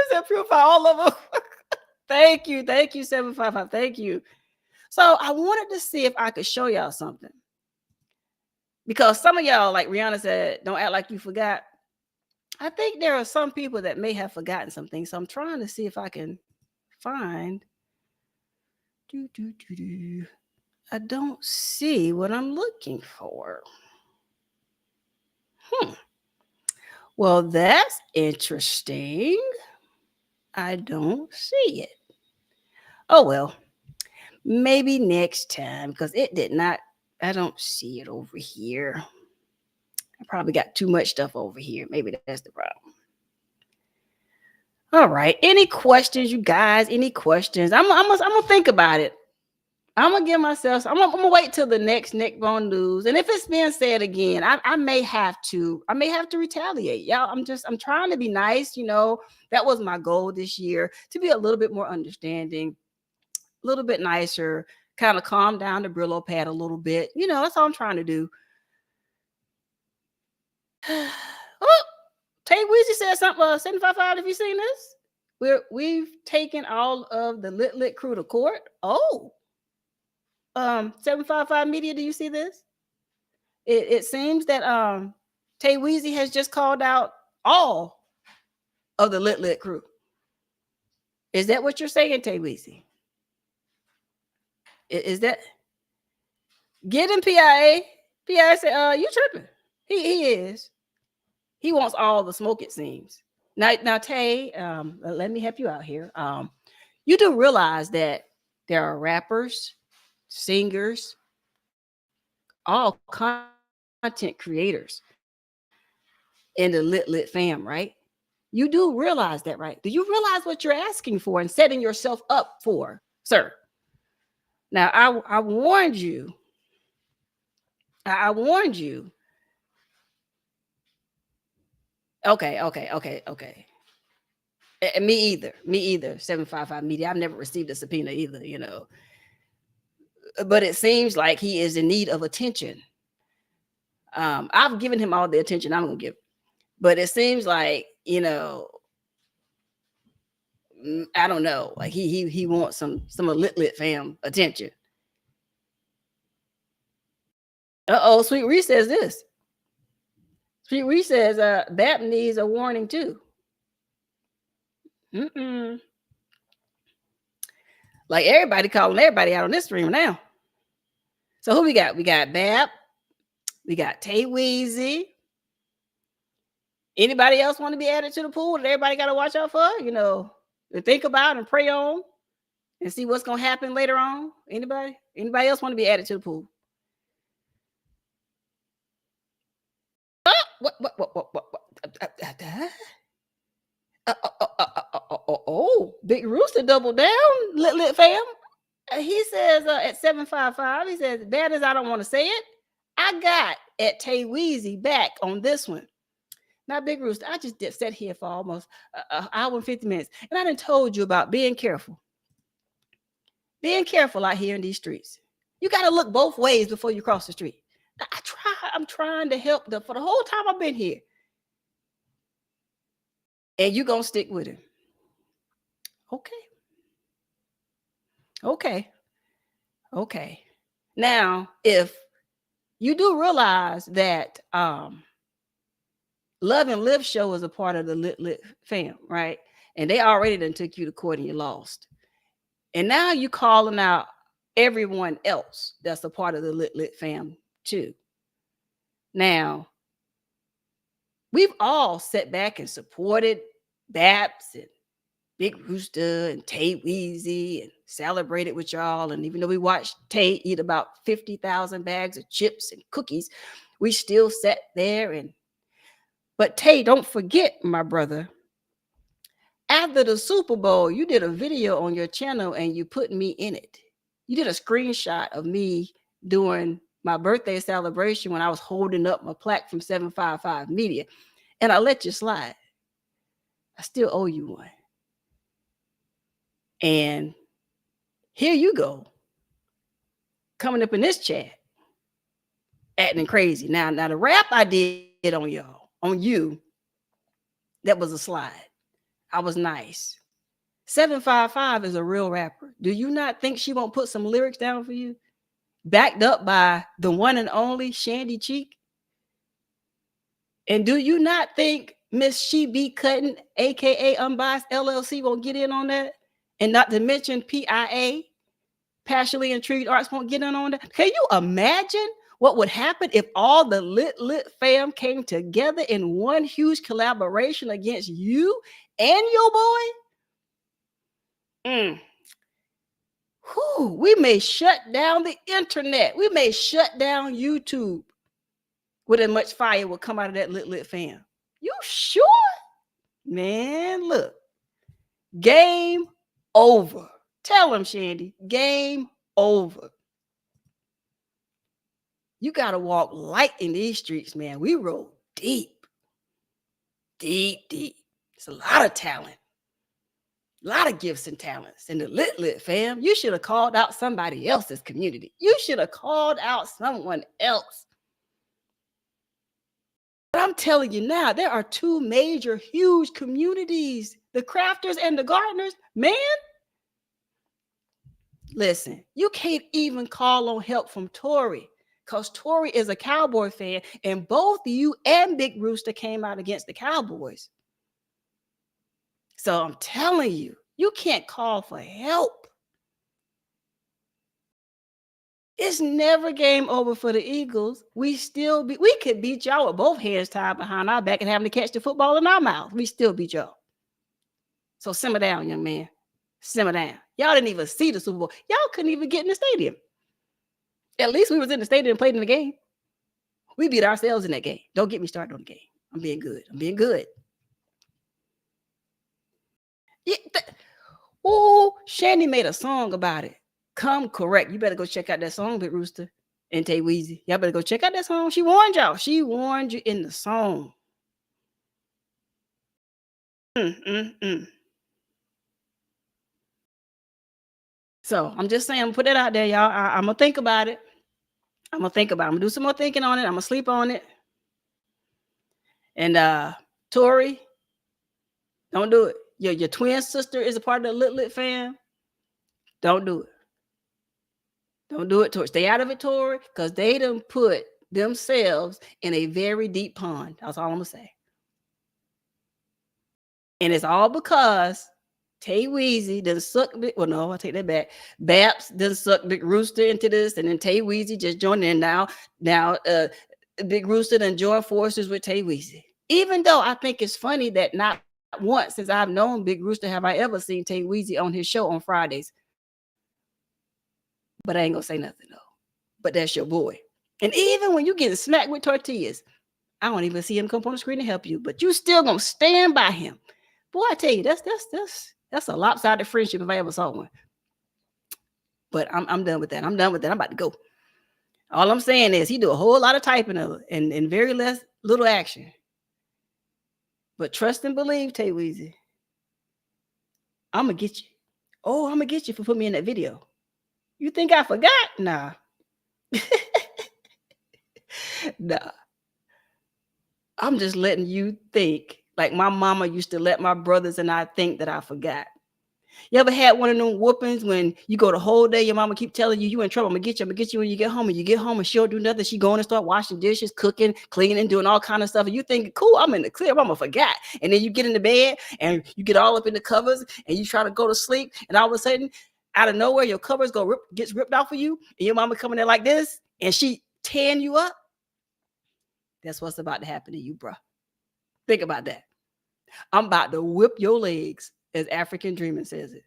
said, purify all of them. Thank you. Thank you, 755. Thank you. So I wanted to see if I could show y'all something. Because some of y'all, like Rihanna said, don't act like you forgot. I think there are some people that may have forgotten something. So I'm trying to see if I can find. I don't see what I'm looking for. Well, that's interesting. I don't see it. Oh, well, maybe next time because it did not. I don't see it over here. I probably got too much stuff over here. Maybe that's the problem. All right. Any questions, you guys? Any questions? I'm gonna think about it. I'm gonna give myself. I'm gonna wait till the next neckbone news. And if it's being said again, I may have to. I may have to retaliate, y'all. I'm trying to be nice. That was my goal this year, to be a little bit more understanding, a little bit nicer, kind of calm down the Brillo pad a little bit. That's all I'm trying to do. Oh, Tay Weezy said something. 755. Have you seen this? We've taken all of the lit crew to court. Oh. 755 Media, do you see this? It seems that Tay Weezy has just called out all of the lit crew. Is that what you're saying, Tay Weezy? Is that get him, PIA? PIA said, you tripping. He is. He wants all the smoke, it seems. Now Tay, let me help you out here. You do realize that there are rappers, singers, all content creators in the lit fam, right? You do realize that, right? Do you realize what you're asking for and setting yourself up for, sir? Now, I warned you. I warned you. Okay. Me either. 755 Media. I've never received a subpoena either. But it seems like he is in need of attention. I've given him all the attention I'm gonna give, but it seems like I don't know. Like he wants some lit fam attention. Sweet Reese says this. Sweet Reese says BAP needs a warning too. Like everybody calling everybody out on this stream now. So who we got? We got BAP. We got Tay Weezy. Anybody else want to be added to the pool that everybody got to watch out for? To think about and pray on and see what's gonna happen later on. Anybody else want to be added to the pool? What? Big Rooster double down, lit fam. He says at 755, he says, bad as I don't want to say it, I got at Tay Weezy back on this one. Now, Big Rooster, I just sat here for almost an hour and 50 minutes, and I done told you about being careful. Being careful out here in these streets. You got to look both ways before you cross the street. I'm trying to help for the whole time I've been here. And you going to stick with him. Okay. Now, if you do realize that Love and Live show is a part of the lit fam, right? And they already done took you to court and you lost. And now you calling out everyone else that's a part of the lit fam too. Now, we've all sat back and supported Baps and Big Rooster and Tay Weezy and celebrated with y'all. And even though we watched Tay eat about 50,000 bags of chips and cookies, we still sat there. But Tay, don't forget, my brother, after the Super Bowl, you did a video on your channel and you put me in it. You did a screenshot of me during my birthday celebration when I was holding up my plaque from 755 Media. And I let you slide. I still owe you one. And here you go, coming up in this chat, acting crazy. Now the rap I did on you, that was a slide. I was nice. 755 is a real rapper. Do you not think she won't put some lyrics down for you? Backed up by the one and only Shandy Cheek? And do you not think Miss She Be Cutting, aka Unbiased LLC, won't get in on that? And not to mention PIA, Passionately Intrigued Arts, won't get in on that? Can you imagine what would happen if all the lit fam came together in one huge collaboration against you and your boy? We may shut down the internet. We may shut down YouTube with as much fire will come out of that lit fam. You sure? Man, look. Game over. Tell him, Shandy. Game over. You got to walk light in these streets, man. We roll deep. Deep. It's a lot of talent. A lot of gifts and talents in the lit fam. You should have called out somebody else's community. You should have called out someone else. But I'm telling you now, there are two major, huge communities, the crafters and the gardeners. Man, listen, you can't even call on help from Tori because Tori is a Cowboy fan, and both you and Big Rooster came out against the Cowboys. So I'm telling you, you can't call for help. It's never game over for the Eagles. We could beat y'all with both hands tied behind our back and having to catch the football in our mouth. We still beat y'all. So simmer down, young man. Simmer down. Y'all didn't even see the Super Bowl. Y'all couldn't even get in the stadium. At least we was in the stadium and played in the game. We beat ourselves in that game. Don't get me started on the game. I'm being good. Yeah, Shandy made a song about it. Come correct. You better go check out that song, Big Rooster and Tay Weezy. Y'all better go check out that song. She warned y'all. She warned you in the song. So I'm just saying, put it out there, y'all. I'm gonna think about it. I'm gonna do some more thinking on it. I'm gonna sleep on it. And Tori, don't do it. Your twin sister is a part of the lit fam. Don't do it. Don't do it, Tori. Stay out of it, Tori, because they done put themselves in a very deep pond. That's all I'm gonna say. And it's all because Tay Weezy done sucked Big. Well, no, I take that back. Baps done sucked Big Rooster into this, and then Tay Weezy just joined in. Now, Big Rooster done joined forces with Tay Weezy. Even though I think it's funny that not once since I've known Big Rooster have I ever seen Tay Weezy on his show on Fridays. But I ain't gonna say nothing though. But that's your boy. And even when you getting smacked with tortillas, I don't even see him come on the screen to help you. But you still gonna stand by him. Boy, I tell you, that's a lopsided friendship if I ever saw one. But I'm done with that. I'm about to go. All I'm saying is he do a whole lot of typing of it and very little action. But trust and believe, Tay Weezy. I'm gonna get you. Oh, I'm gonna get you for putting me in that video. You think I forgot? Nah. Nah. I'm just letting you think like my mama used to let my brothers and I think that I forgot. You ever had one of them whoopings when you go the whole day, your mama keep telling you in trouble, I'm gonna get you when you get home, and you get home and she'll do nothing. She going and start washing dishes, cooking, cleaning, doing all kind of stuff. And you think, cool, I'm in the clear, mama forgot. And then you get in the bed and you get all up in the covers and you try to go to sleep, and all of a sudden, out of nowhere, your covers gets ripped off of you, and your mama coming there like this, and she tearing you up. That's what's about to happen to you, bro. Think about that. I'm about to whip your legs, as African Dreaming says it.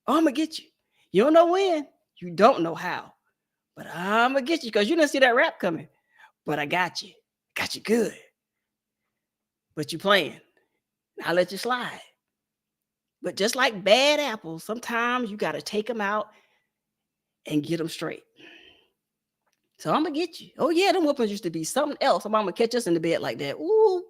Oh, I'm gonna get you. You don't know when, you don't know how, but I'm gonna get you because you didn't see that rap coming. But I got you. Got you good. But you playing. I'll let you slide. But just like bad apples, sometimes you got to take them out and get them straight. So I'm going to get you. Oh, yeah, them whoopings used to be something else. My mama catch us in the bed like that. Ooh,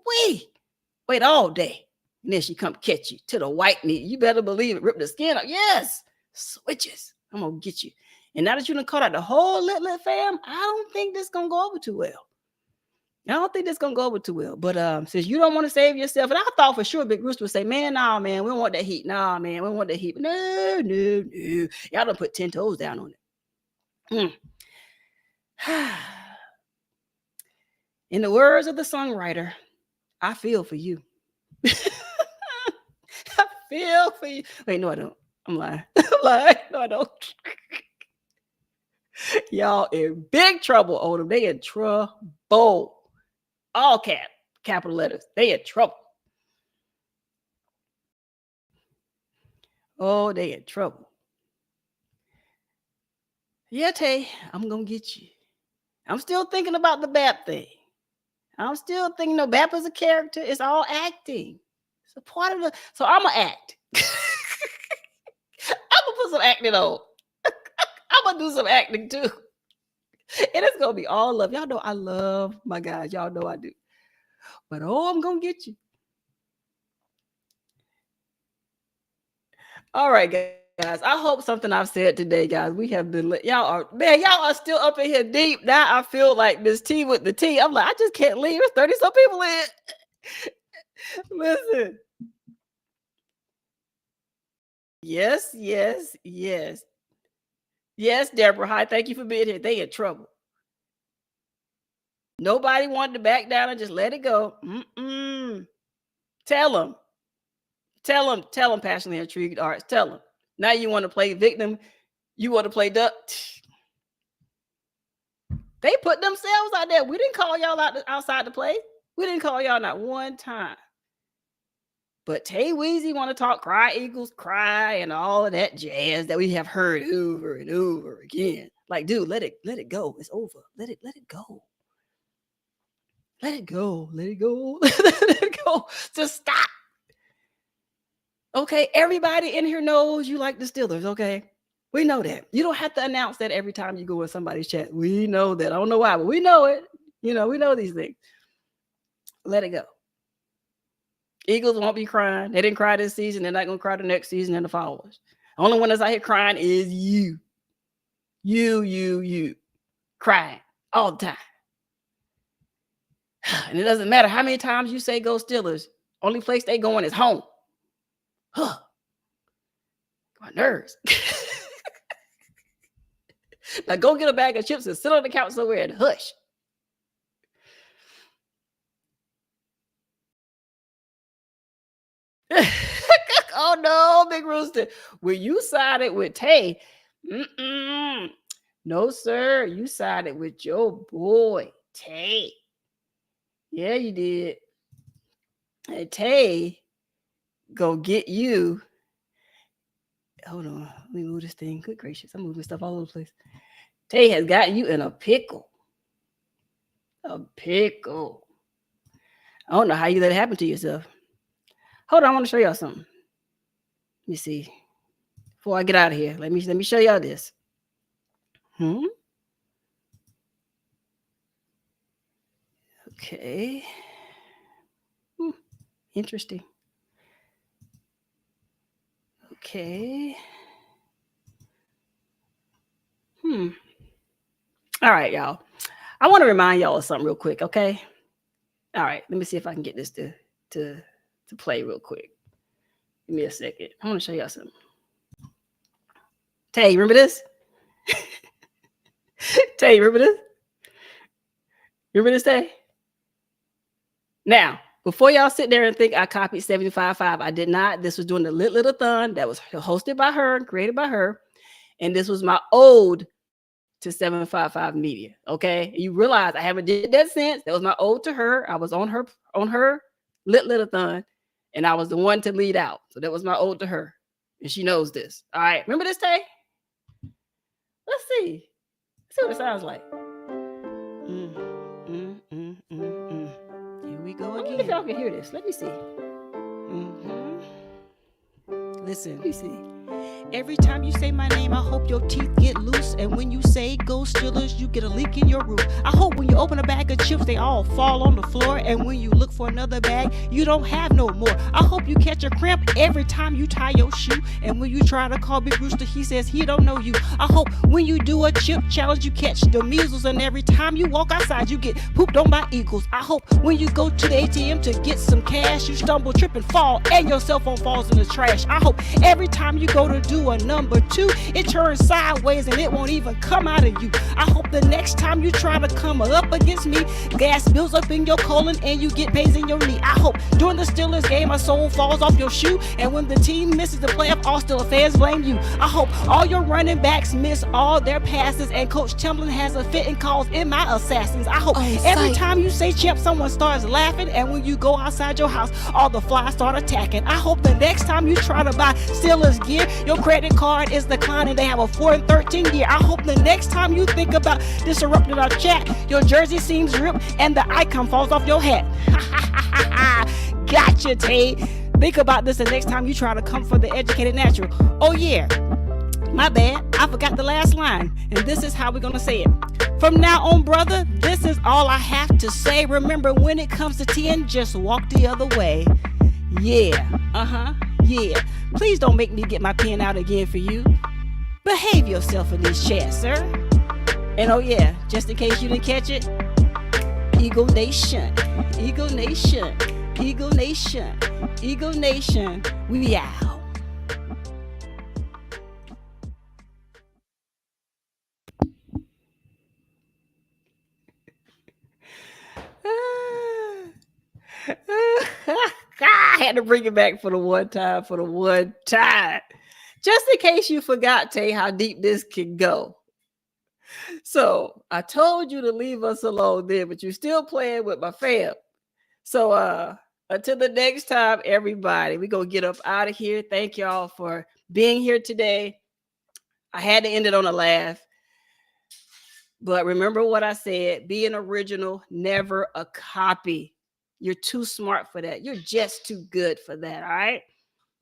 wait all day. And then she come catch you to the white meat. You better believe it. Rip the skin up. Yes. Switches. I'm going to get you. And now that you done caught out the whole lit fam, I don't think this gonna go over too well. I don't think this gonna go over too well. But since you don't want to save yourself, and I thought for sure Big Rooster would say, man, nah, man, we don't want that heat. Nah, man, we don't want that heat. No, no, no. Y'all done put 10 toes down on it. In the words of the songwriter, I feel for you. I feel for you. Wait, no, I don't. I'm lying. I'm lying. No, I don't. Y'all in big trouble, Odom. They in trouble. All capital letters. They in trouble. Oh, they in trouble. Yeah, Tay, I'm gonna get you. I'm still thinking about the BAP thing. I'm still thinking, no, BAP is a character. It's all acting. It's a part of the. So I'm gonna act. I'm gonna put some acting on. I'm gonna do some acting too. And it's gonna be all love. Y'all know I love my guys. Y'all know I do. But I'm gonna get you. All right, guys. I hope something I've said today, guys. We have been y'all are still up in here deep. Now I feel like Miss T with the T. I'm like, I just can't leave. There's 30 some people in. Listen. Yes. Yes, Deborah. Hi, thank you for being here. They in trouble. Nobody wanted to back down and just let it go. Tell them. Tell them, passionately intrigued arts. Tell them. Now you want to play victim. You want to play duck. They put themselves out there. We didn't call y'all outside to play. We didn't call y'all not one time. But Tay Weezy want to talk cry Eagles cry and all of that jazz that we have heard over and over again. Like, dude, let it go. It's over. Let it go. Let it go. Let it go. Let it go. Just stop. Okay, everybody in here knows you like the Steelers, okay? We know that. You don't have to announce that every time you go in somebody's chat. We know that. I don't know why, but we know it. You know, we know these things. Let it go. Eagles won't be crying. They didn't cry this season. They're not going to cry the next season and the followers. The only one that's out here crying is you. You. Crying all the time. And it doesn't matter how many times you say go Steelers. Only place they going is home. Huh. My nerves. Now go get a bag of chips and sit on the couch somewhere and hush. Oh no, Big Rooster. When you sided with Tay, no, sir. You sided with your boy, Tay. Yeah, you did. And Tay go get you. Hold on. Let me move this thing. Good gracious. I'm moving stuff all over the place. Tay has got you in a pickle. A pickle. I don't know how you let it happen to yourself. Hold on, I want to show y'all something. Let me see. Before I get out of here, let me show y'all this. Okay. Interesting. Okay. All right, y'all. I want to remind y'all of something real quick, okay? All right, let me see if I can get this to play real quick. Give me a second. I want to show y'all something. Tay, remember this? Tay, remember this? Remember this, Tay? Now, before y'all sit there and think I copied 75.5, I did not. This was doing the Lit Little-thon that was hosted by her and created by her. And this was my ode to 755 Media. Okay. You realize I haven't did that since. That was my ode to her. I was on her Lit Little-thon, and I was the one to lead out. So that was my ode to her. And she knows this. All right. Remember this, Tay? Let's see. Let's see what it sounds like. Here we go again. I wonder if y'all can hear this. Let me see. Listen, let me see. Every time you say my name, I hope your teeth get loose. And when you say go Steelers, you get a leak in your roof. I hope when you open a bag of chips, they all fall on the floor. And when you look for another bag, you don't have no more. I hope you catch a cramp every time you tie your shoe. And when you try to call Big Rooster, he says he don't know you. I hope when you do a chip challenge, you catch the measles. And every time you walk outside, you get pooped on by eagles. I hope when you go to the ATM to get some cash, you stumble, trip, and fall, and your cell phone falls in the trash. I hope every time you go to do a number 2, it turns sideways and it won't even come out of you. I hope the next time you try to come up against me, gas builds up in your colon and you get pains in your knee. I hope during the Steelers game, a sole falls off your shoe, and when the team misses the playoff, all Steelers fans blame you. I hope all your running backs miss all their passes, and Coach Timlin has a fit and calls in my assassins. I hope every time you say champ, someone starts laughing, and when you go outside your house, all the flies start attacking. I hope the next time you try to buy Steelers gear, your credit card is declining. They have a 4 and 13 year. I hope the next time you think about disrupting our chat, your jersey seems ripped and the icon falls off your hat. Gotcha, Tay. Think about this the next time you try to come for the educated natural. Oh yeah, my bad, I forgot the last line, and this is how we're gonna say it. From now on, brother, this is all I have to say. Remember, when it comes to 10, just walk the other way. Yeah, yeah. Please don't make me get my pen out again for you. Behave yourself in these chats, sir. And oh yeah, just in case you didn't catch it, Eagle Nation, Eagle Nation, Eagle Nation, Eagle Nation, we out. I had to bring it back for the one time, Just in case you forgot, Tay, how deep this can go. So I told you to leave us alone then, but you're still playing with my fam. So until the next time, everybody, we're going to get up out of here. Thank y'all for being here today. I had to end it on a laugh. But remember what I said, be an original, never a copy. You're too smart for that. You're just too good for that, all right?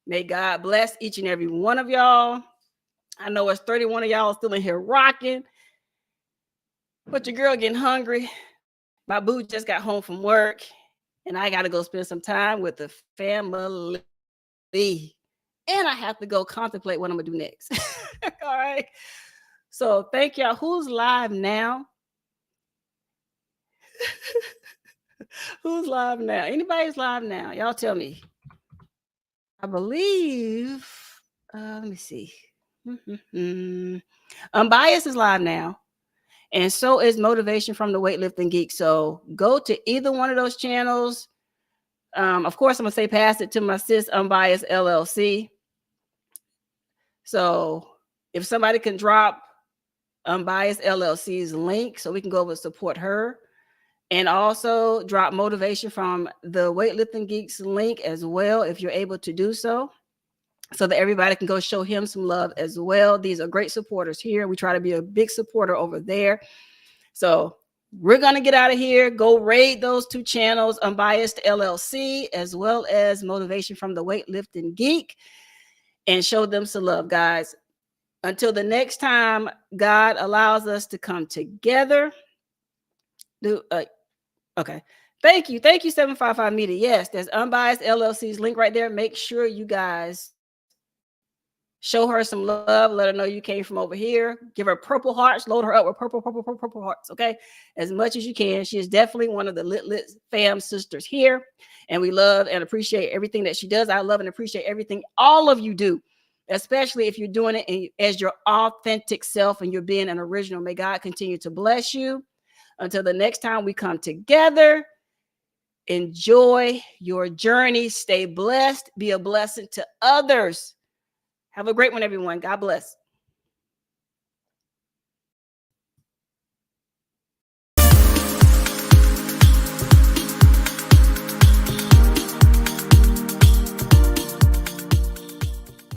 May God bless each and every one of y'all. I know it's 31 of y'all still in here rocking, but your girl getting hungry. My boo just got home from work, and I got to go spend some time with the family. And I have to go contemplate what I'm going to do next. All right? So thank y'all. Who's live now? Who's live now? Anybody's live now? Y'all tell me. I believe, let me see. Unbiased is live now. And so is Motivation from the Weightlifting Geek. So go to either one of those channels. Of course, I'm going to say pass it to my sis, Unbiased LLC. So if somebody can drop Unbiased LLC's link so we can go over and support her. And also drop Motivation from the Weightlifting Geeks link as well, if you're able to do so that everybody can go show him some love as well. These are great supporters here. We try to be a big supporter over there. So we're going to get out of here. Go raid those two channels, Unbiased LLC, as well as Motivation from the Weightlifting Geek, and show them some love, guys. Until the next time God allows us to come together. Okay. Thank you. Thank you, 755 Media. Yes, there's Unbiased LLC's link right there. Make sure you guys show her some love. Let her know you came from over here. Give her purple hearts. Load her up with purple hearts, okay? As much as you can. She is definitely one of the lit fam sisters here. And we love and appreciate everything that she does. I love and appreciate everything all of you do, especially if you're doing it as your authentic self and you're being an original. May God continue to bless you. Until the next time we come together, enjoy your journey. Stay blessed. Be a blessing to others. Have a great one, everyone. God bless.